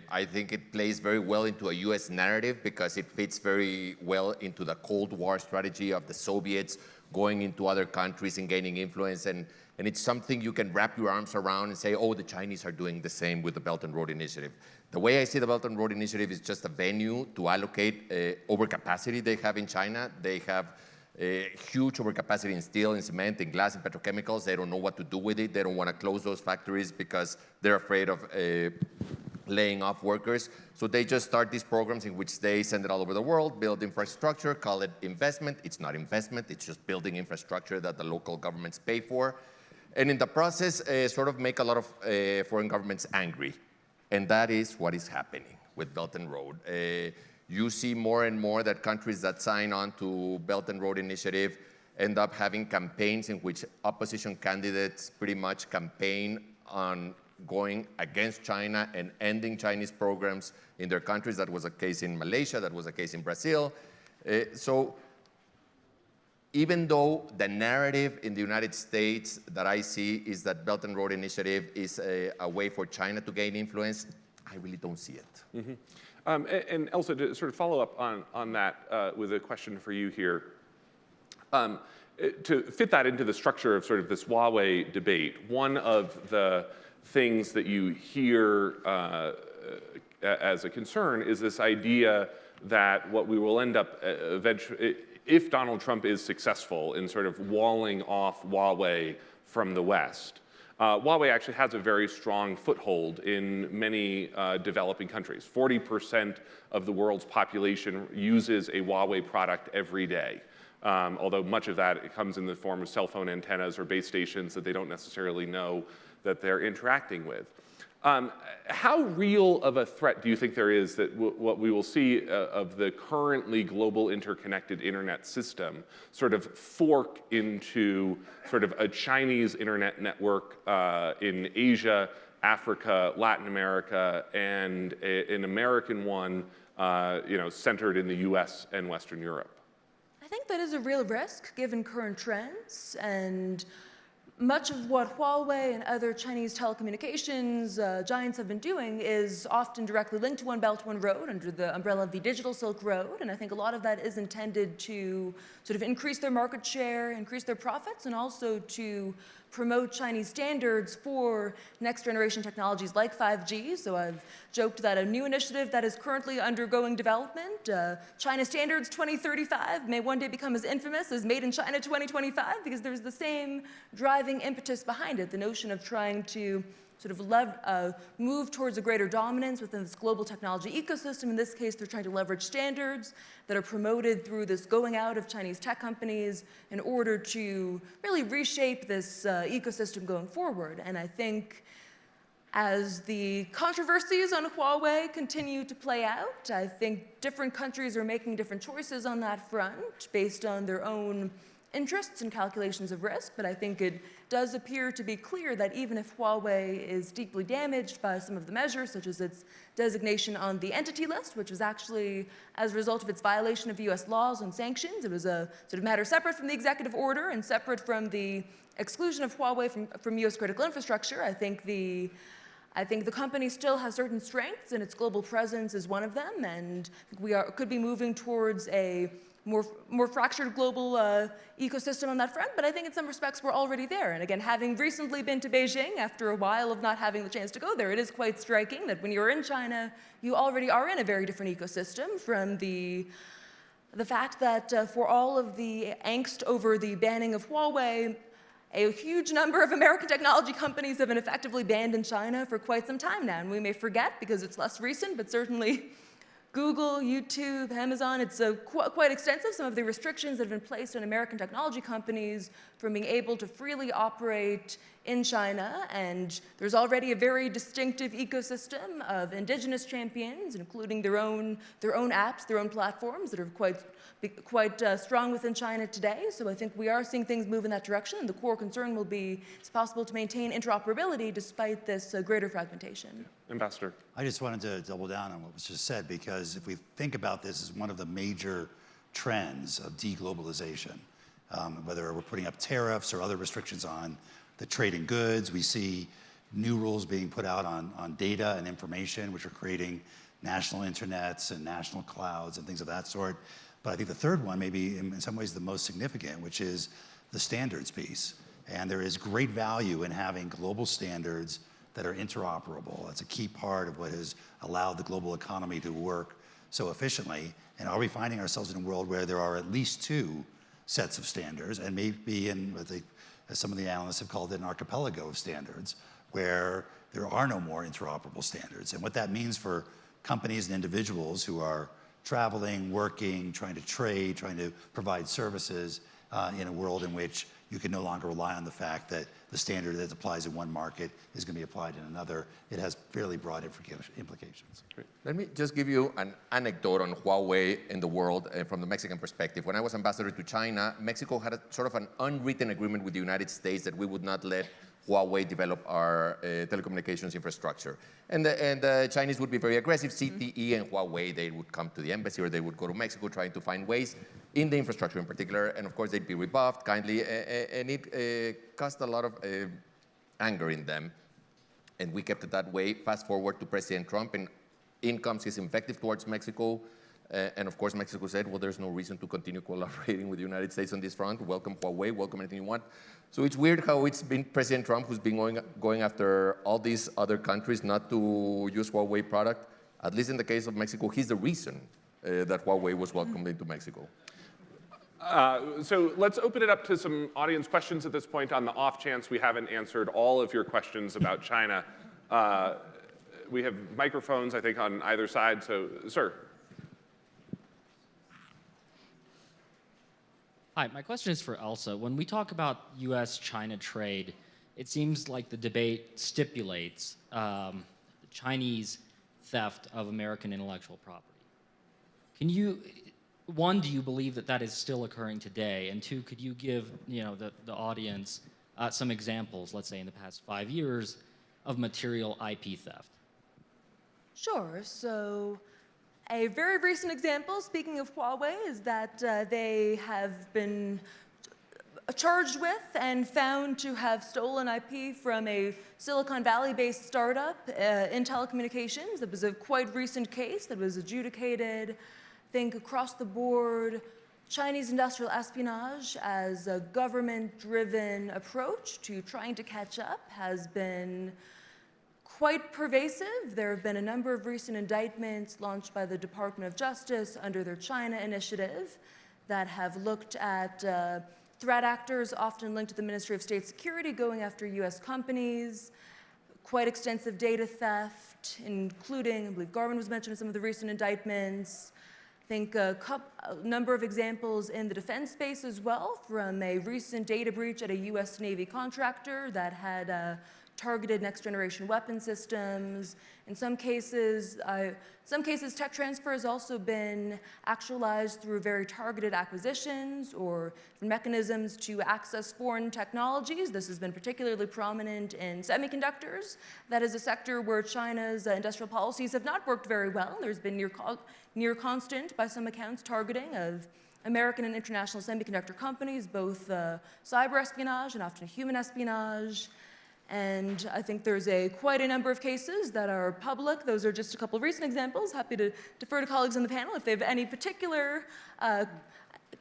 I think it plays very well into a US narrative because it fits very well into the Cold War strategy of the Soviets going into other countries and gaining influence. And it's something you can wrap your arms around and say, oh, the Chinese are doing the same with the Belt and Road Initiative. The way I see the Belt and Road Initiative is just a venue to allocate overcapacity they have in China. They have a huge overcapacity in steel, in cement, in glass, in petrochemicals. They don't know what to do with it. They don't want to close those factories because they're afraid of laying off workers. So they just start these programs in which they send it all over the world, build infrastructure, call it investment. It's not investment, it's just building infrastructure that the local governments pay for. And in the process, sort of make a lot of foreign governments angry. And that is what is happening with Belt and Road. You see more and more that countries that sign on to Belt and Road Initiative end up having campaigns in which opposition candidates pretty much campaign on going against China and ending Chinese programs in their countries. That was a case in Malaysia, that was a case in Brazil. So even though the narrative in the United States that I see is that Belt and Road Initiative is a way for China to gain influence, I really don't see it. Mm-hmm. And Elsa, to sort of follow up on that with a question for you here, to fit that into the structure of sort of this Huawei debate, one of the things that you hear as a concern is this idea that what we will end up eventually, if Donald Trump is successful in sort of walling off Huawei from the West, Huawei actually has a very strong foothold in many developing countries. 40% of the world's population uses a Huawei product every day, although much of that comes in the form of cell phone antennas or base stations that they don't necessarily know that they're interacting with. How real of a threat do you think there is that what we will see of the currently global interconnected internet system sort of fork into sort of a Chinese internet network in Asia, Africa, Latin America, and an American one centered in the US and Western Europe? I think that is a real risk given current trends, and much of what Huawei and other Chinese telecommunications giants have been doing is often directly linked to One Belt, One Road under the umbrella of the Digital Silk Road. And I think a lot of that is intended to sort of increase their market share, increase their profits, and also to promote Chinese standards for next generation technologies like 5G. So I've joked that a new initiative that is currently undergoing development, China Standards 2035, may one day become as infamous as Made in China 2025, because there's the same driving impetus behind it, the notion of trying to sort of move towards a greater dominance within this global technology ecosystem. In this case, they're trying to leverage standards that are promoted through this going out of Chinese tech companies in order to really reshape this ecosystem going forward. And I think as the controversies on Huawei continue to play out, I think different countries are making different choices on that front based on their own interests and calculations of risk, but I think it does appear to be clear that even if Huawei is deeply damaged by some of the measures, such as its designation on the entity list, which was actually as a result of its violation of US laws on sanctions, it was a sort of matter separate from the executive order and separate from the exclusion of Huawei from US critical infrastructure. I think the company still has certain strengths, and its global presence is one of them, and we could be moving towards a more fractured global ecosystem on that front, but I think in some respects we're already there. And again, having recently been to Beijing after a while of not having the chance to go there, it is quite striking that when you're in China, you already are in a very different ecosystem, from the fact that for all of the angst over the banning of Huawei, a huge number of American technology companies have been effectively banned in China for quite some time now. And we may forget because it's less recent, but certainly Google, YouTube, Amazon, it's quite extensive, some of the restrictions that have been placed on American technology companies from being able to freely operate in China. And there's already a very distinctive ecosystem of indigenous champions, including their own apps, their own platforms that are quite strong within China today. So I think we are seeing things move in that direction. And the core concern will be, it's possible to maintain interoperability despite this greater fragmentation. Ambassador. I just wanted to double down on what was just said, because if we think about this as one of the major trends of deglobalization, whether we're putting up tariffs or other restrictions on the trade in goods, we see new rules being put out on data and information, which are creating national internets and national clouds and things of that sort. But I think the third one may be in some ways the most significant, which is the standards piece. And there is great value in having global standards that are interoperable. That's a key part of what has allowed the global economy to work so efficiently. And are we finding ourselves in a world where there are at least two sets of standards, and maybe in what as some of the analysts have called it, an archipelago of standards, where there are no more interoperable standards? And what that means for companies and individuals who are traveling, working, trying to trade, trying to provide services in a world in which you can no longer rely on the fact that the standard that applies in one market is going to be applied in another. It has fairly broad implications. Great. Let me just give you an anecdote on Huawei in the world from the Mexican perspective. When I was ambassador to China, Mexico had a sort of an unwritten agreement with the United States that we would not let Huawei develop our telecommunications infrastructure. And the Chinese would be very aggressive. CTE and Huawei, they would come to the embassy or they would go to Mexico trying to find ways in the infrastructure in particular. And of course, they'd be rebuffed kindly. And it caused a lot of anger in them. And we kept it that way. Fast forward to President Trump, and in comes his invective towards Mexico. And of course, Mexico said, well, there's no reason to continue collaborating with the United States on this front. Welcome Huawei, welcome anything you want. So it's weird how it's been President Trump who's been going after all these other countries not to use Huawei product. At least in the case of Mexico, he's the reason that Huawei was welcomed into Mexico. So let's open it up to some audience questions at this point on the off chance we haven't answered all of your questions about China. We have microphones, I think, on either side. So, sir. Hi, my question is for Elsa. When we talk about US-China trade, it seems like the debate stipulates Chinese theft of American intellectual property. Can you, one, do you believe that that is still occurring today? And two, could you give the audience some examples, let's say in the past 5 years, of material IP theft? Sure. So a very recent example, speaking of Huawei, is that they have been charged with and found to have stolen IP from a Silicon Valley-based startup in telecommunications. It was a quite recent case that was adjudicated, I think, across the board. Chinese industrial espionage as a government-driven approach to trying to catch up has been quite pervasive. There have been a number of recent indictments launched by the Department of Justice under their China initiative that have looked at threat actors often linked to the Ministry of State Security going after US companies, quite extensive data theft, including, I believe Garmin was mentioned in some of the recent indictments. I think a number of examples in the defense space as well, from a recent data breach at a US Navy contractor that had targeted next-generation weapon systems. In some cases, tech transfer has also been actualized through very targeted acquisitions or mechanisms to access foreign technologies. This has been particularly prominent in semiconductors. That is a sector where China's industrial policies have not worked very well. There's been near constant, by some accounts, targeting of American and international semiconductor companies, both cyber espionage and often human espionage. And I think there's quite a number of cases that are public. Those are just a couple of recent examples. Happy to defer to colleagues on the panel if they have any particular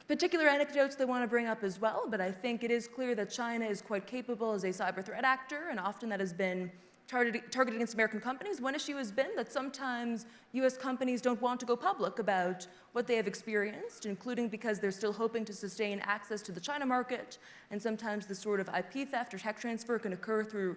particular anecdotes they want to bring up as well, but I think it is clear that China is quite capable as a cyber threat actor, and often that has been targeted against American companies. One issue has been that sometimes US companies don't want to go public about what they have experienced, including because they're still hoping to sustain access to the China market, and sometimes this sort of IP theft or tech transfer can occur through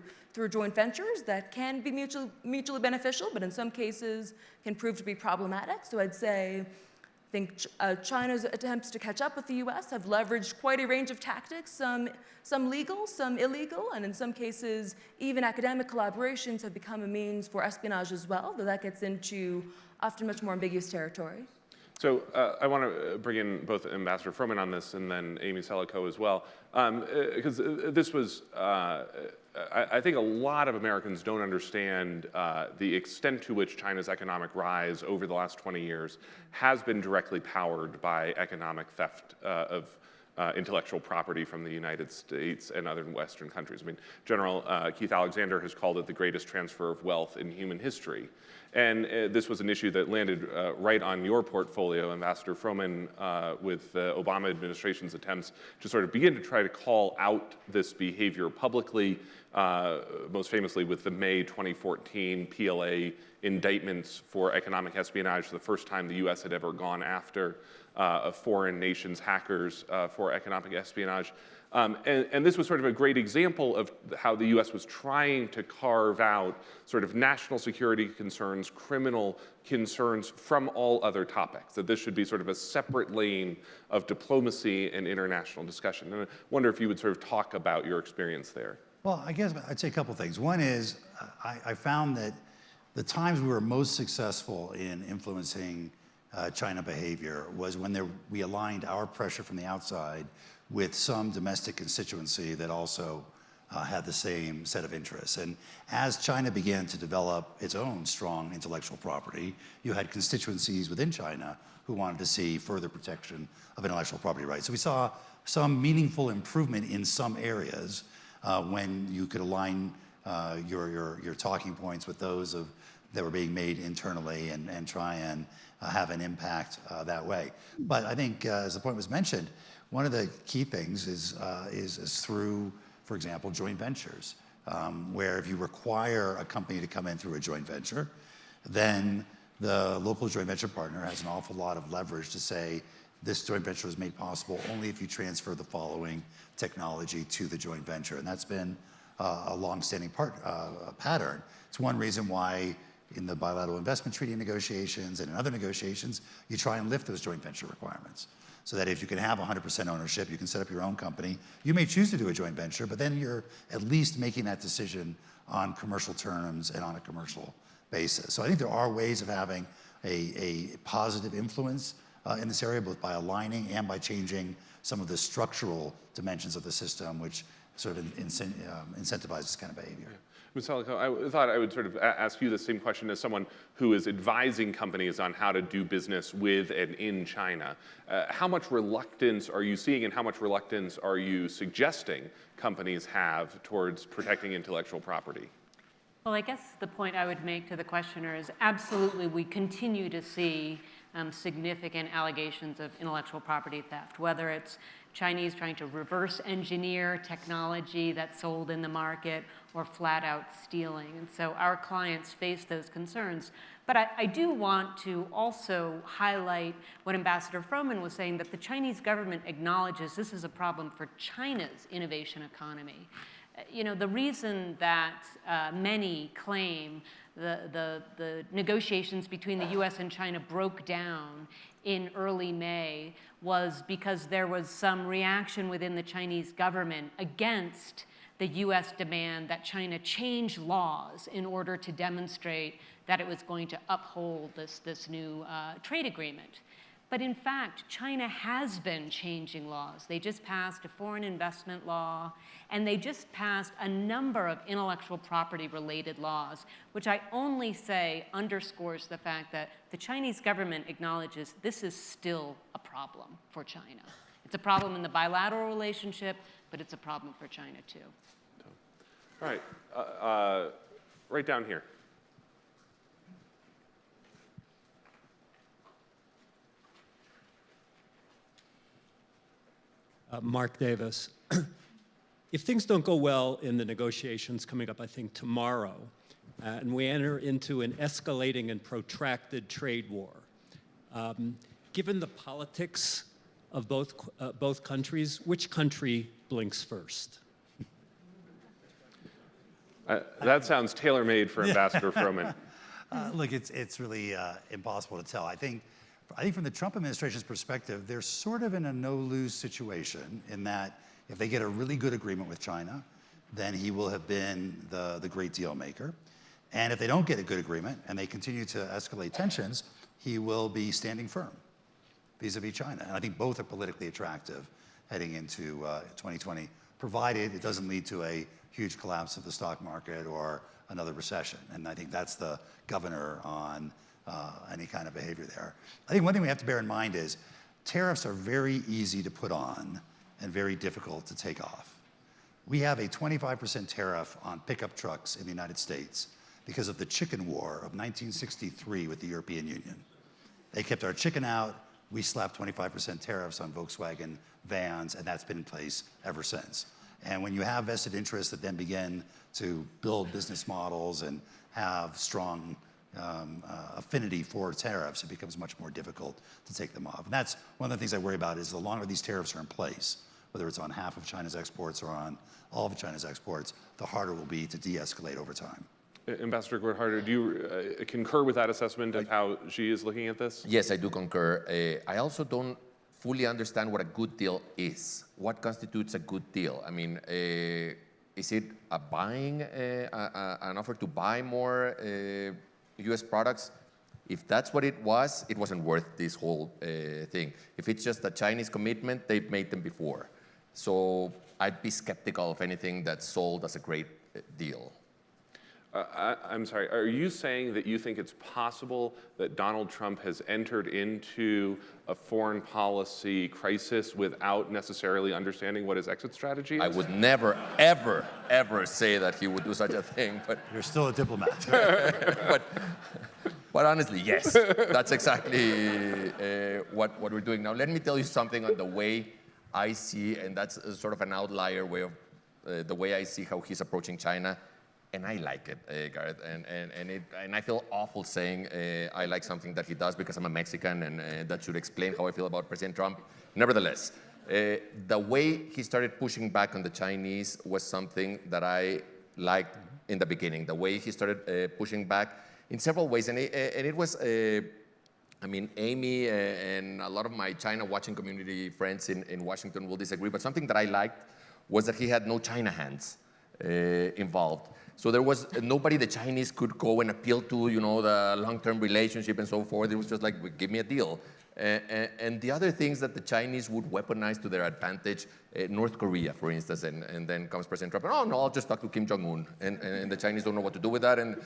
joint ventures that can be mutually beneficial, but in some cases can prove to be problematic. So I'd say I think China's attempts to catch up with the US have leveraged quite a range of tactics, some legal, some illegal, and in some cases, even academic collaborations have become a means for espionage as well, though that gets into often much more ambiguous territory. So I want to bring in both Ambassador Froman on this and then Amy Selico as well, because this was, I think a lot of Americans don't understand the extent to which China's economic rise over the last 20 years has been directly powered by economic theft of intellectual property from the United States and other Western countries. I mean, General Keith Alexander has called it the greatest transfer of wealth in human history. And this was an issue that landed right on your portfolio, Ambassador Froman, with the Obama administration's attempts to sort of begin to try to call out this behavior publicly, most famously with the May 2014 PLA indictments for economic espionage, the first time the US had ever gone after foreign nations' hackers for economic espionage. And this was sort of a great example of how the US was trying to carve out sort of national security concerns, criminal concerns from all other topics, that this should be sort of a separate lane of diplomacy and international discussion. And I wonder if you would sort of talk about your experience there. Well, I guess I'd say a couple things. One is I found that the times we were most successful in influencing China behavior was when we aligned our pressure from the outside with some domestic constituency that also had the same set of interests. And as China began to develop its own strong intellectual property, you had constituencies within China who wanted to see further protection of intellectual property rights. So we saw some meaningful improvement in some areas when you could align your talking points with those that were being made internally and try and have an impact that way. But I think, as the point was mentioned, one of the key things is through, for example, joint ventures, where if you require a company to come in through a joint venture, then the local joint venture partner has an awful lot of leverage to say, this joint venture was made possible only if you transfer the following technology to the joint venture. And that's been a long-standing pattern. It's one reason why in the bilateral investment treaty negotiations and in other negotiations, you try and lift those joint venture requirements. So that if you can have 100% ownership, you can set up your own company. You may choose to do a joint venture, but then you're at least making that decision on commercial terms and on a commercial basis. So I think there are ways of having a positive influence in this area, both by aligning and by changing some of the structural dimensions of the system, which sort of incentivizes this kind of behavior. Ms. Selico, I thought I would sort of ask you the same question as someone who is advising companies on how to do business with and in China. How much reluctance are you seeing and how much reluctance are you suggesting companies have towards protecting intellectual property? Well, I guess the point I would make to the questioner is absolutely we continue to see significant allegations of intellectual property theft, whether it's Chinese trying to reverse engineer technology that's sold in the market or flat out stealing. And so our clients face those concerns. But I do want to also highlight what Ambassador Froman was saying, that the Chinese government acknowledges this is a problem for China's innovation economy. You know, the reason that many claim the negotiations between the US and China broke down in early May was because there was some reaction within the Chinese government against the US demand that China change laws in order to demonstrate that it was going to uphold this new trade agreement. But in fact, China has been changing laws. They just passed a foreign investment law, and they just passed a number of intellectual property-related laws, which I only say underscores the fact that the Chinese government acknowledges this is still a problem for China. It's a problem in the bilateral relationship, but it's a problem for China too. All right, right down here. Mark Davis. If things don't go well in the negotiations coming up, I think, tomorrow, and we enter into an escalating and protracted trade war, given the politics of both countries, which country blinks first? That sounds tailor-made for Ambassador Froman. Look, it's really impossible to tell. I think from the Trump administration's perspective, they're sort of in a no-lose situation in that if they get a really good agreement with China, then he will have been the great deal maker. And if they don't get a good agreement and they continue to escalate tensions, he will be standing firm vis-a-vis China. And I think both are politically attractive heading into 2020, provided it doesn't lead to a huge collapse of the stock market or another recession. And I think that's the governor on any kind of behavior there. I think one thing we have to bear in mind is tariffs are very easy to put on and very difficult to take off. We have a 25% tariff on pickup trucks in the United States because of the chicken war of 1963 with the European Union. They kept our chicken out. We slapped 25% tariffs on Volkswagen vans, and that's been in place ever since. And when you have vested interests that then begin to build business models and have strong affinity for tariffs, it becomes much more difficult to take them off. And that's one of the things I worry about is the longer these tariffs are in place, whether it's on half of China's exports or on all of China's exports, the harder it will be to de-escalate over time. Ambassador Gordharder, do you concur with that assessment of how she is looking at this? Yes, I do concur. I also don't fully understand what a good deal is. What constitutes a good deal? I mean, is it a buying, an offer to buy more U.S. products? If that's what it wasn't worth this whole thing. If it's just a Chinese commitment, they've made them before. So I'd be skeptical of anything that's sold as a great deal. I'm sorry, are you saying that you think it's possible that Donald Trump has entered into a foreign policy crisis without necessarily understanding what his exit strategy is? I would never, ever, ever say that he would do such a thing, but You're still a diplomat. but honestly, yes, that's exactly what we're doing. Now, let me tell you something on the way I see, and that's sort of an outlier way of the way I see how he's approaching China. And I like it, Gareth, and I feel awful saying I like something that he does because I'm a Mexican, and that should explain how I feel about President Trump. Nevertheless, the way he started pushing back on the Chinese was something that I liked in the beginning. The way he started pushing back in several ways, and it was, I mean, Amy and a lot of my China-watching community friends in Washington will disagree, but something that I liked was that he had no China hands involved. So there was nobody the Chinese could go and appeal to, you know, the long-term relationship and so forth. It was just like, give me a deal. And the other things that the Chinese would weaponize to their advantage, North Korea, for instance, and then comes President Trump, oh, no, I'll just talk to Kim Jong-un. And the Chinese don't know what to do with that. And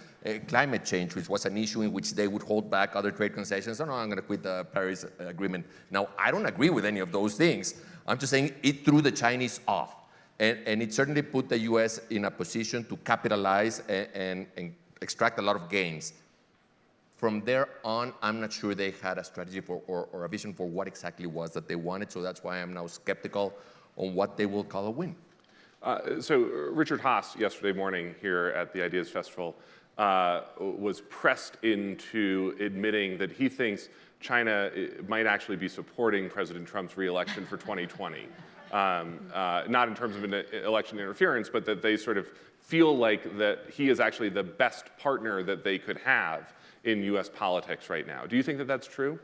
climate change, which was an issue in which they would hold back other trade concessions. Oh, no, I'm going to quit the Paris Agreement. Now, I don't agree with any of those things. I'm just saying it threw the Chinese off. And it certainly put the U.S. in a position to capitalize and extract a lot of gains. From there on, I'm not sure they had a strategy for, or a vision for what exactly was that they wanted, so that's why I'm now skeptical on what they will call a win. So Richard Haass, yesterday morning here at the Ideas Festival, was pressed into admitting that he thinks China might actually be supporting President Trump's re-election for 2020. Not in terms of an election interference, but that they sort of feel like that he is actually the best partner that they could have in U.S. politics right now. Do you think that that's true?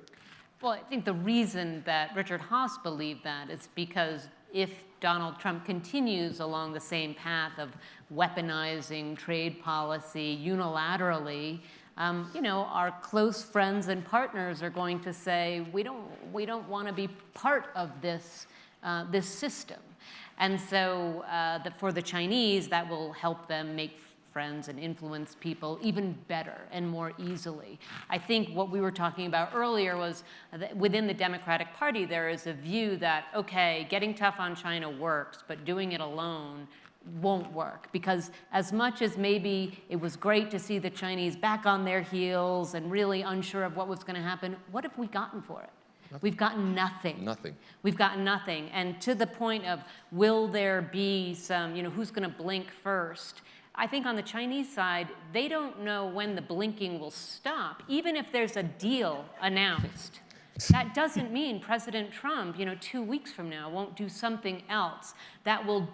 Well, I think the reason that Richard Haass believed that is because if Donald Trump continues along the same path of weaponizing trade policy unilaterally, you know, our close friends and partners are going to say, we don't want to be part of this system. And so for the Chinese, that will help them make friends and influence people even better and more easily. I think what we were talking about earlier was that within the Democratic Party, there is a view that, okay, getting tough on China works, but doing it alone won't work. Because as much as maybe it was great to see the Chinese back on their heels and really unsure of what was going to happen, what have we gotten for it? We've gotten nothing. Nothing. We've gotten nothing. And to the point of, will there be some, who's going to blink first? I think on the Chinese side, they don't know when the blinking will stop, even if there's a deal announced. That doesn't mean President Trump, 2 weeks from now, won't do something else that will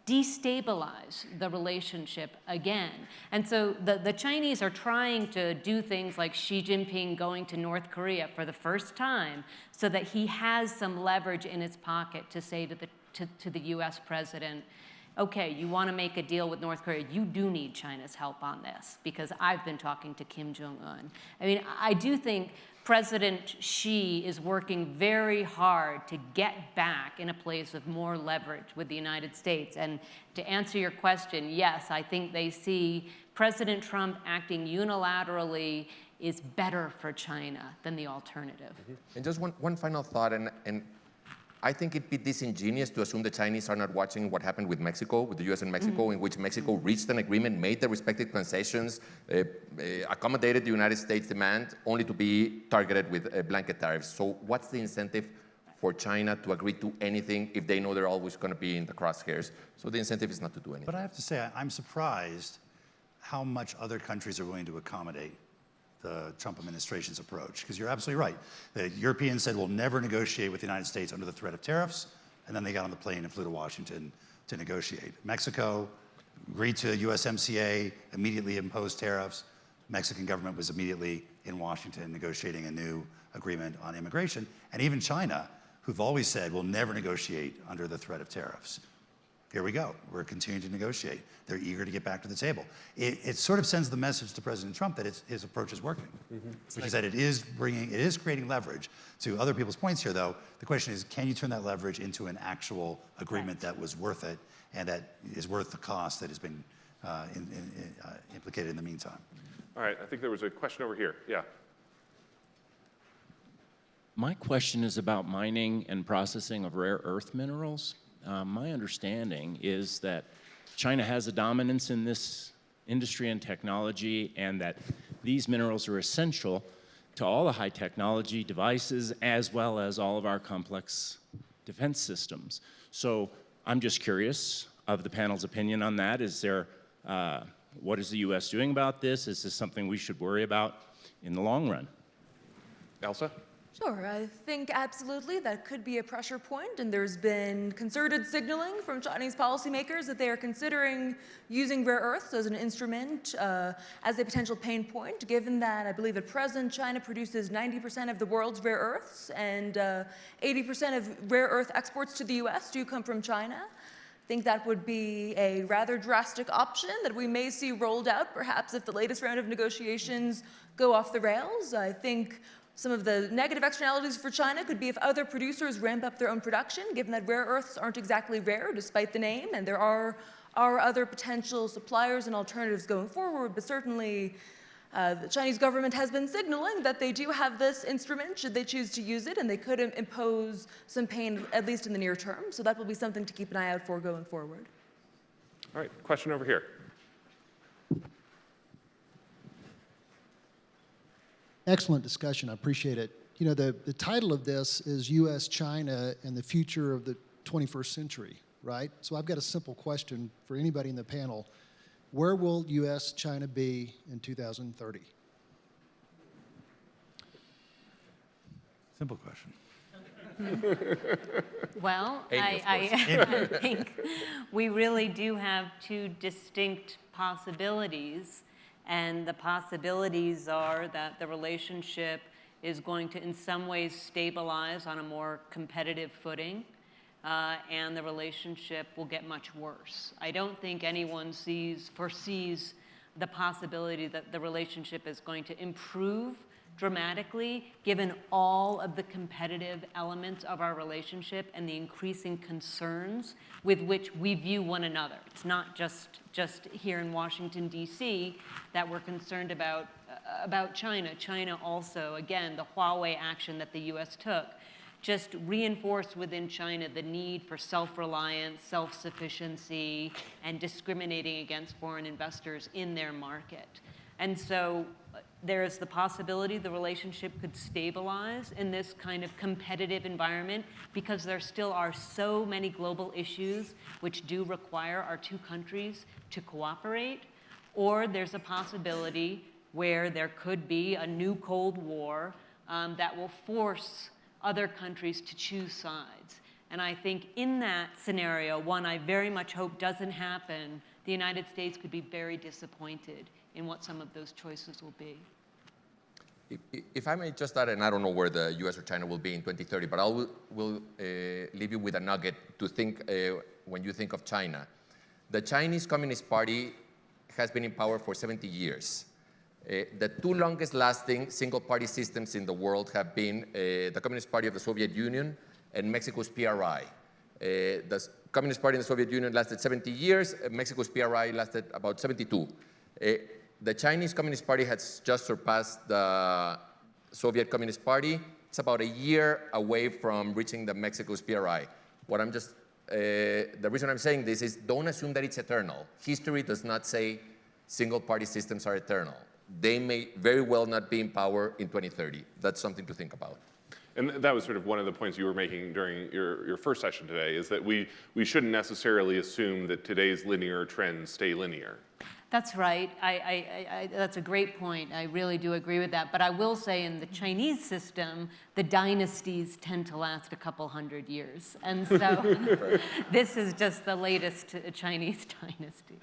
destabilize the relationship again. And so the Chinese are trying to do things like Xi Jinping going to North Korea for the first time so that he has some leverage in his pocket to say to the US president, okay, you want to make a deal with North Korea, you do need China's help on this, because I've been talking to Kim Jong-un. I mean, I do think President Xi is working very hard to get back in a place of more leverage with the United States. And to answer your question, yes, I think they see President Trump acting unilaterally is better for China than the alternative. And just one final thought, and I think it'd be disingenuous to assume the Chinese are not watching what happened with Mexico, with the US and Mexico, in which Mexico reached an agreement, made the respective concessions, accommodated the United States demand, only to be targeted with blanket tariffs. So what's the incentive for China to agree to anything if they know they're always going to be in the crosshairs? So the incentive is not to do anything. But I have to say, I'm surprised how much other countries are willing to accommodate the Trump administration's approach, because you're absolutely right. The Europeans said we'll never negotiate with the United States under the threat of tariffs, and then they got on the plane and flew to Washington to negotiate. Mexico agreed to USMCA, immediately imposed tariffs. Mexican government was immediately in Washington negotiating a new agreement on immigration. And even China, who've always said we'll never negotiate under the threat of tariffs. Here we go. We're continuing to negotiate. They're eager to get back to the table. It sort of sends the message to President Trump that his approach is working, which is that it is creating leverage. To other people's points here, though, the question is, can you turn that leverage into an actual agreement that was worth it and that is worth the cost that has been implicated in the meantime? All right, I think there was a question over here. Yeah. My question is about mining and processing of rare earth minerals. My understanding is that China has a dominance in this industry and technology, and that these minerals are essential to all the high technology devices as well as all of our complex defense systems. So I'm just curious of the panel's opinion on that. Is there, what is the US doing about this? Is this something we should worry about in the long run? Elsa? Sure, I think absolutely that could be a pressure point, and there's been concerted signaling from Chinese policymakers that they are considering using rare earths as an instrument, as a potential pain point, given that I believe at present China produces 90% of the world's rare earths, and 80% of rare earth exports to the US do come from China. I think that would be a rather drastic option that we may see rolled out, perhaps if the latest round of negotiations go off the rails. I think some of the negative externalities for China could be if other producers ramp up their own production, given that rare earths aren't exactly rare, despite the name, and there are other potential suppliers and alternatives going forward. But certainly, the Chinese government has been signaling that they do have this instrument, should they choose to use it, and they could impose some pain, at least in the near term. So that will be something to keep an eye out for going forward. All right, question over here. Excellent discussion. I appreciate it. You know, the title of this is US-China and the Future of the 21st Century, right? So I've got a simple question for anybody in the panel. Where will US-China be in 2030? Simple question. Well, Amy, I think we really do have two distinct possibilities. And the possibilities are that the relationship is going to, in some ways, stabilize on a more competitive footing, and the relationship will get much worse. I don't think anyone foresees the possibility that the relationship is going to improve dramatically, given all of the competitive elements of our relationship and the increasing concerns with which we view one another. It's not just here in Washington, D.C. that we're concerned about China. China also, again, the Huawei action that the U.S. took just reinforced within China the need for self-reliance, self-sufficiency, and discriminating against foreign investors in their market. And so there is the possibility the relationship could stabilize in this kind of competitive environment because there still are so many global issues which do require our two countries to cooperate, or there's a possibility where there could be a new Cold War that will force other countries to choose sides. And I think in that scenario, one I very much hope doesn't happen, the United States could be very disappointed in what some of those choices will be. If I may just add, and I don't know where the US or China will be in 2030, but I will leave you with a nugget to think when you think of China. The Chinese Communist Party has been in power for 70 years. The two longest lasting single party systems in the world have been the Communist Party of the Soviet Union and Mexico's PRI. The Communist Party in the Soviet Union lasted 70 years, Mexico's PRI lasted about 72. The Chinese Communist Party has just surpassed the Soviet Communist Party. It's about a year away from reaching the Mexico's PRI. The reason I'm saying this is don't assume that it's eternal. History does not say single party systems are eternal. They may very well not be in power in 2030. That's something to think about. And that was sort of one of the points you were making during your first session today, is that we shouldn't necessarily assume that today's linear trends stay linear. That's right. That's a great point. I really do agree with that. But I will say in the Chinese system, the dynasties tend to last a couple hundred years. And so this is just the latest Chinese dynasty.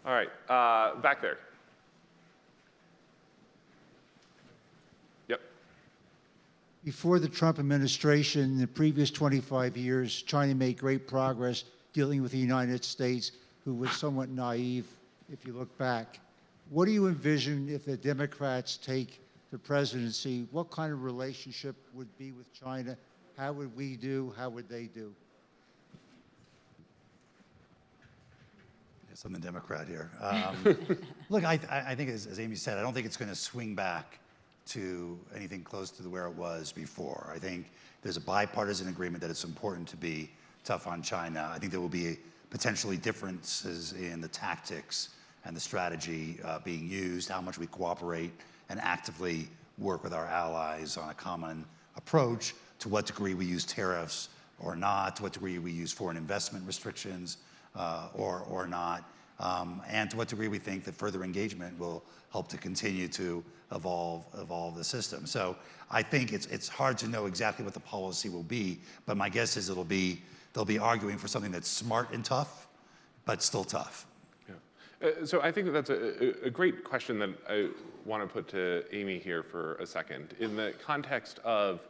All right, back there. Yep. Before the Trump administration, in the previous 25 years, China made great progress dealing with the United States, who was somewhat naive if you look back. What do you envision if the Democrats take the presidency? What kind of relationship would be with China? How would we do? How would they do? Yes, I'm the Democrat here. Look, I think, as Amy said, I don't think it's going to swing back to anything close to where it was before. I think there's a bipartisan agreement that it's important to be tough on China. I think there will be potentially differences in the tactics and the strategy being used, how much we cooperate and actively work with our allies on a common approach, to what degree we use tariffs or not, to what degree we use foreign investment restrictions or not, and to what degree we think that further engagement will help to continue to evolve the system. So I think it's hard to know exactly what the policy will be, but my guess is they'll be arguing for something that's smart and tough, but still tough. Yeah. So I think that's a great question that I want to put to Amy here for a second. In the context of,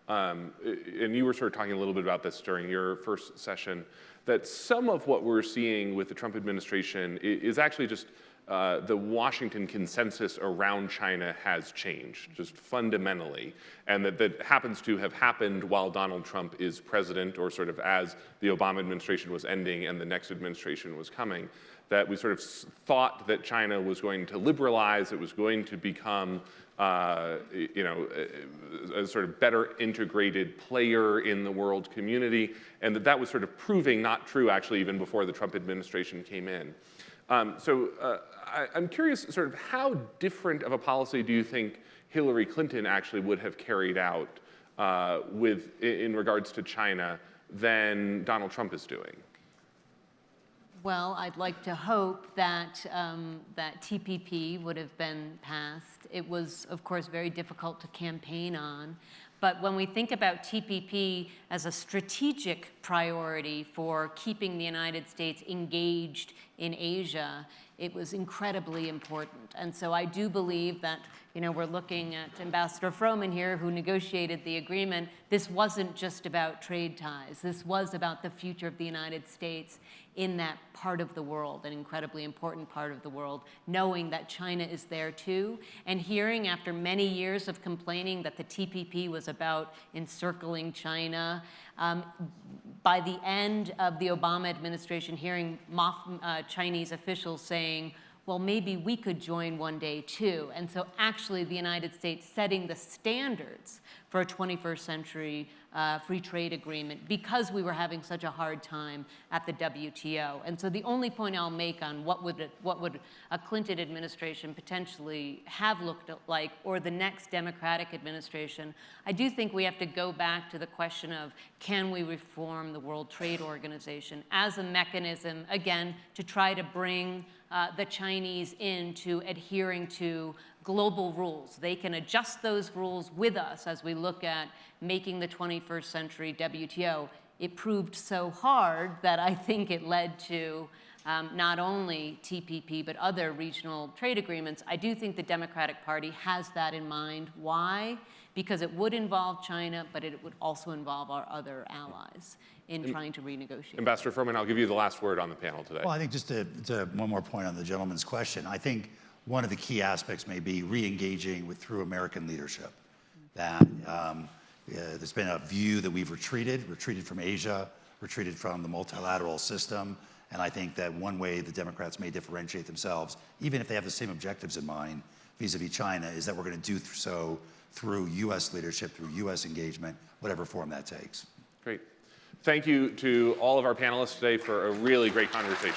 and you were sort of talking a little bit about this during your first session, that some of what we're seeing with the Trump administration is actually just the Washington consensus around China has changed, just fundamentally, and that happens to have happened while Donald Trump is president, or sort of as the Obama administration was ending and the next administration was coming, that we sort of thought that China was going to liberalize, it was going to become a sort of better integrated player in the world community, and that was sort of proving not true, actually, even before the Trump administration came in. I'm curious, sort of how different of a policy do you think Hillary Clinton actually would have carried out in regards to China than Donald Trump is doing? Well, I'd like to hope that that TPP would have been passed. It was, of course, very difficult to campaign on. But when we think about TPP as a strategic priority for keeping the United States engaged in Asia, it was incredibly important. And so I do believe that, we're looking at Ambassador Froman here, who negotiated the agreement. This wasn't just about trade ties. This was about the future of the United States in that part of the world, an incredibly important part of the world, knowing that China is there too, and hearing after many years of complaining that the TPP was about encircling China. By the end of the Obama administration, hearing Chinese officials saying, well, maybe we could join one day too. And so actually the United States setting the standards for a 21st century free trade agreement because we were having such a hard time at the WTO. And so the only point I'll make on what would a Clinton administration potentially have looked like, or the next Democratic administration, I do think we have to go back to the question of, can we reform the World Trade Organization as a mechanism, again, to try to bring the Chinese into adhering to global rules. They can adjust those rules with us as we look at making the 21st century WTO. It proved so hard that I think it led to not only TPP, but other regional trade agreements. I do think the Democratic Party has that in mind. Why? Because it would involve China, but it would also involve our other allies in trying to renegotiate. Ambassador Furman, I'll give you the last word on the panel today. Well, I think just to one more point on the gentleman's question, I think one of the key aspects may be re-engaging through American leadership. That there's been a view that we've retreated from Asia, retreated from the multilateral system, and I think that one way the Democrats may differentiate themselves, even if they have the same objectives in mind vis-a-vis China, is that we're going to do so through U.S. leadership, through U.S. engagement, whatever form that takes. Great. Thank you to all of our panelists today for a really great conversation.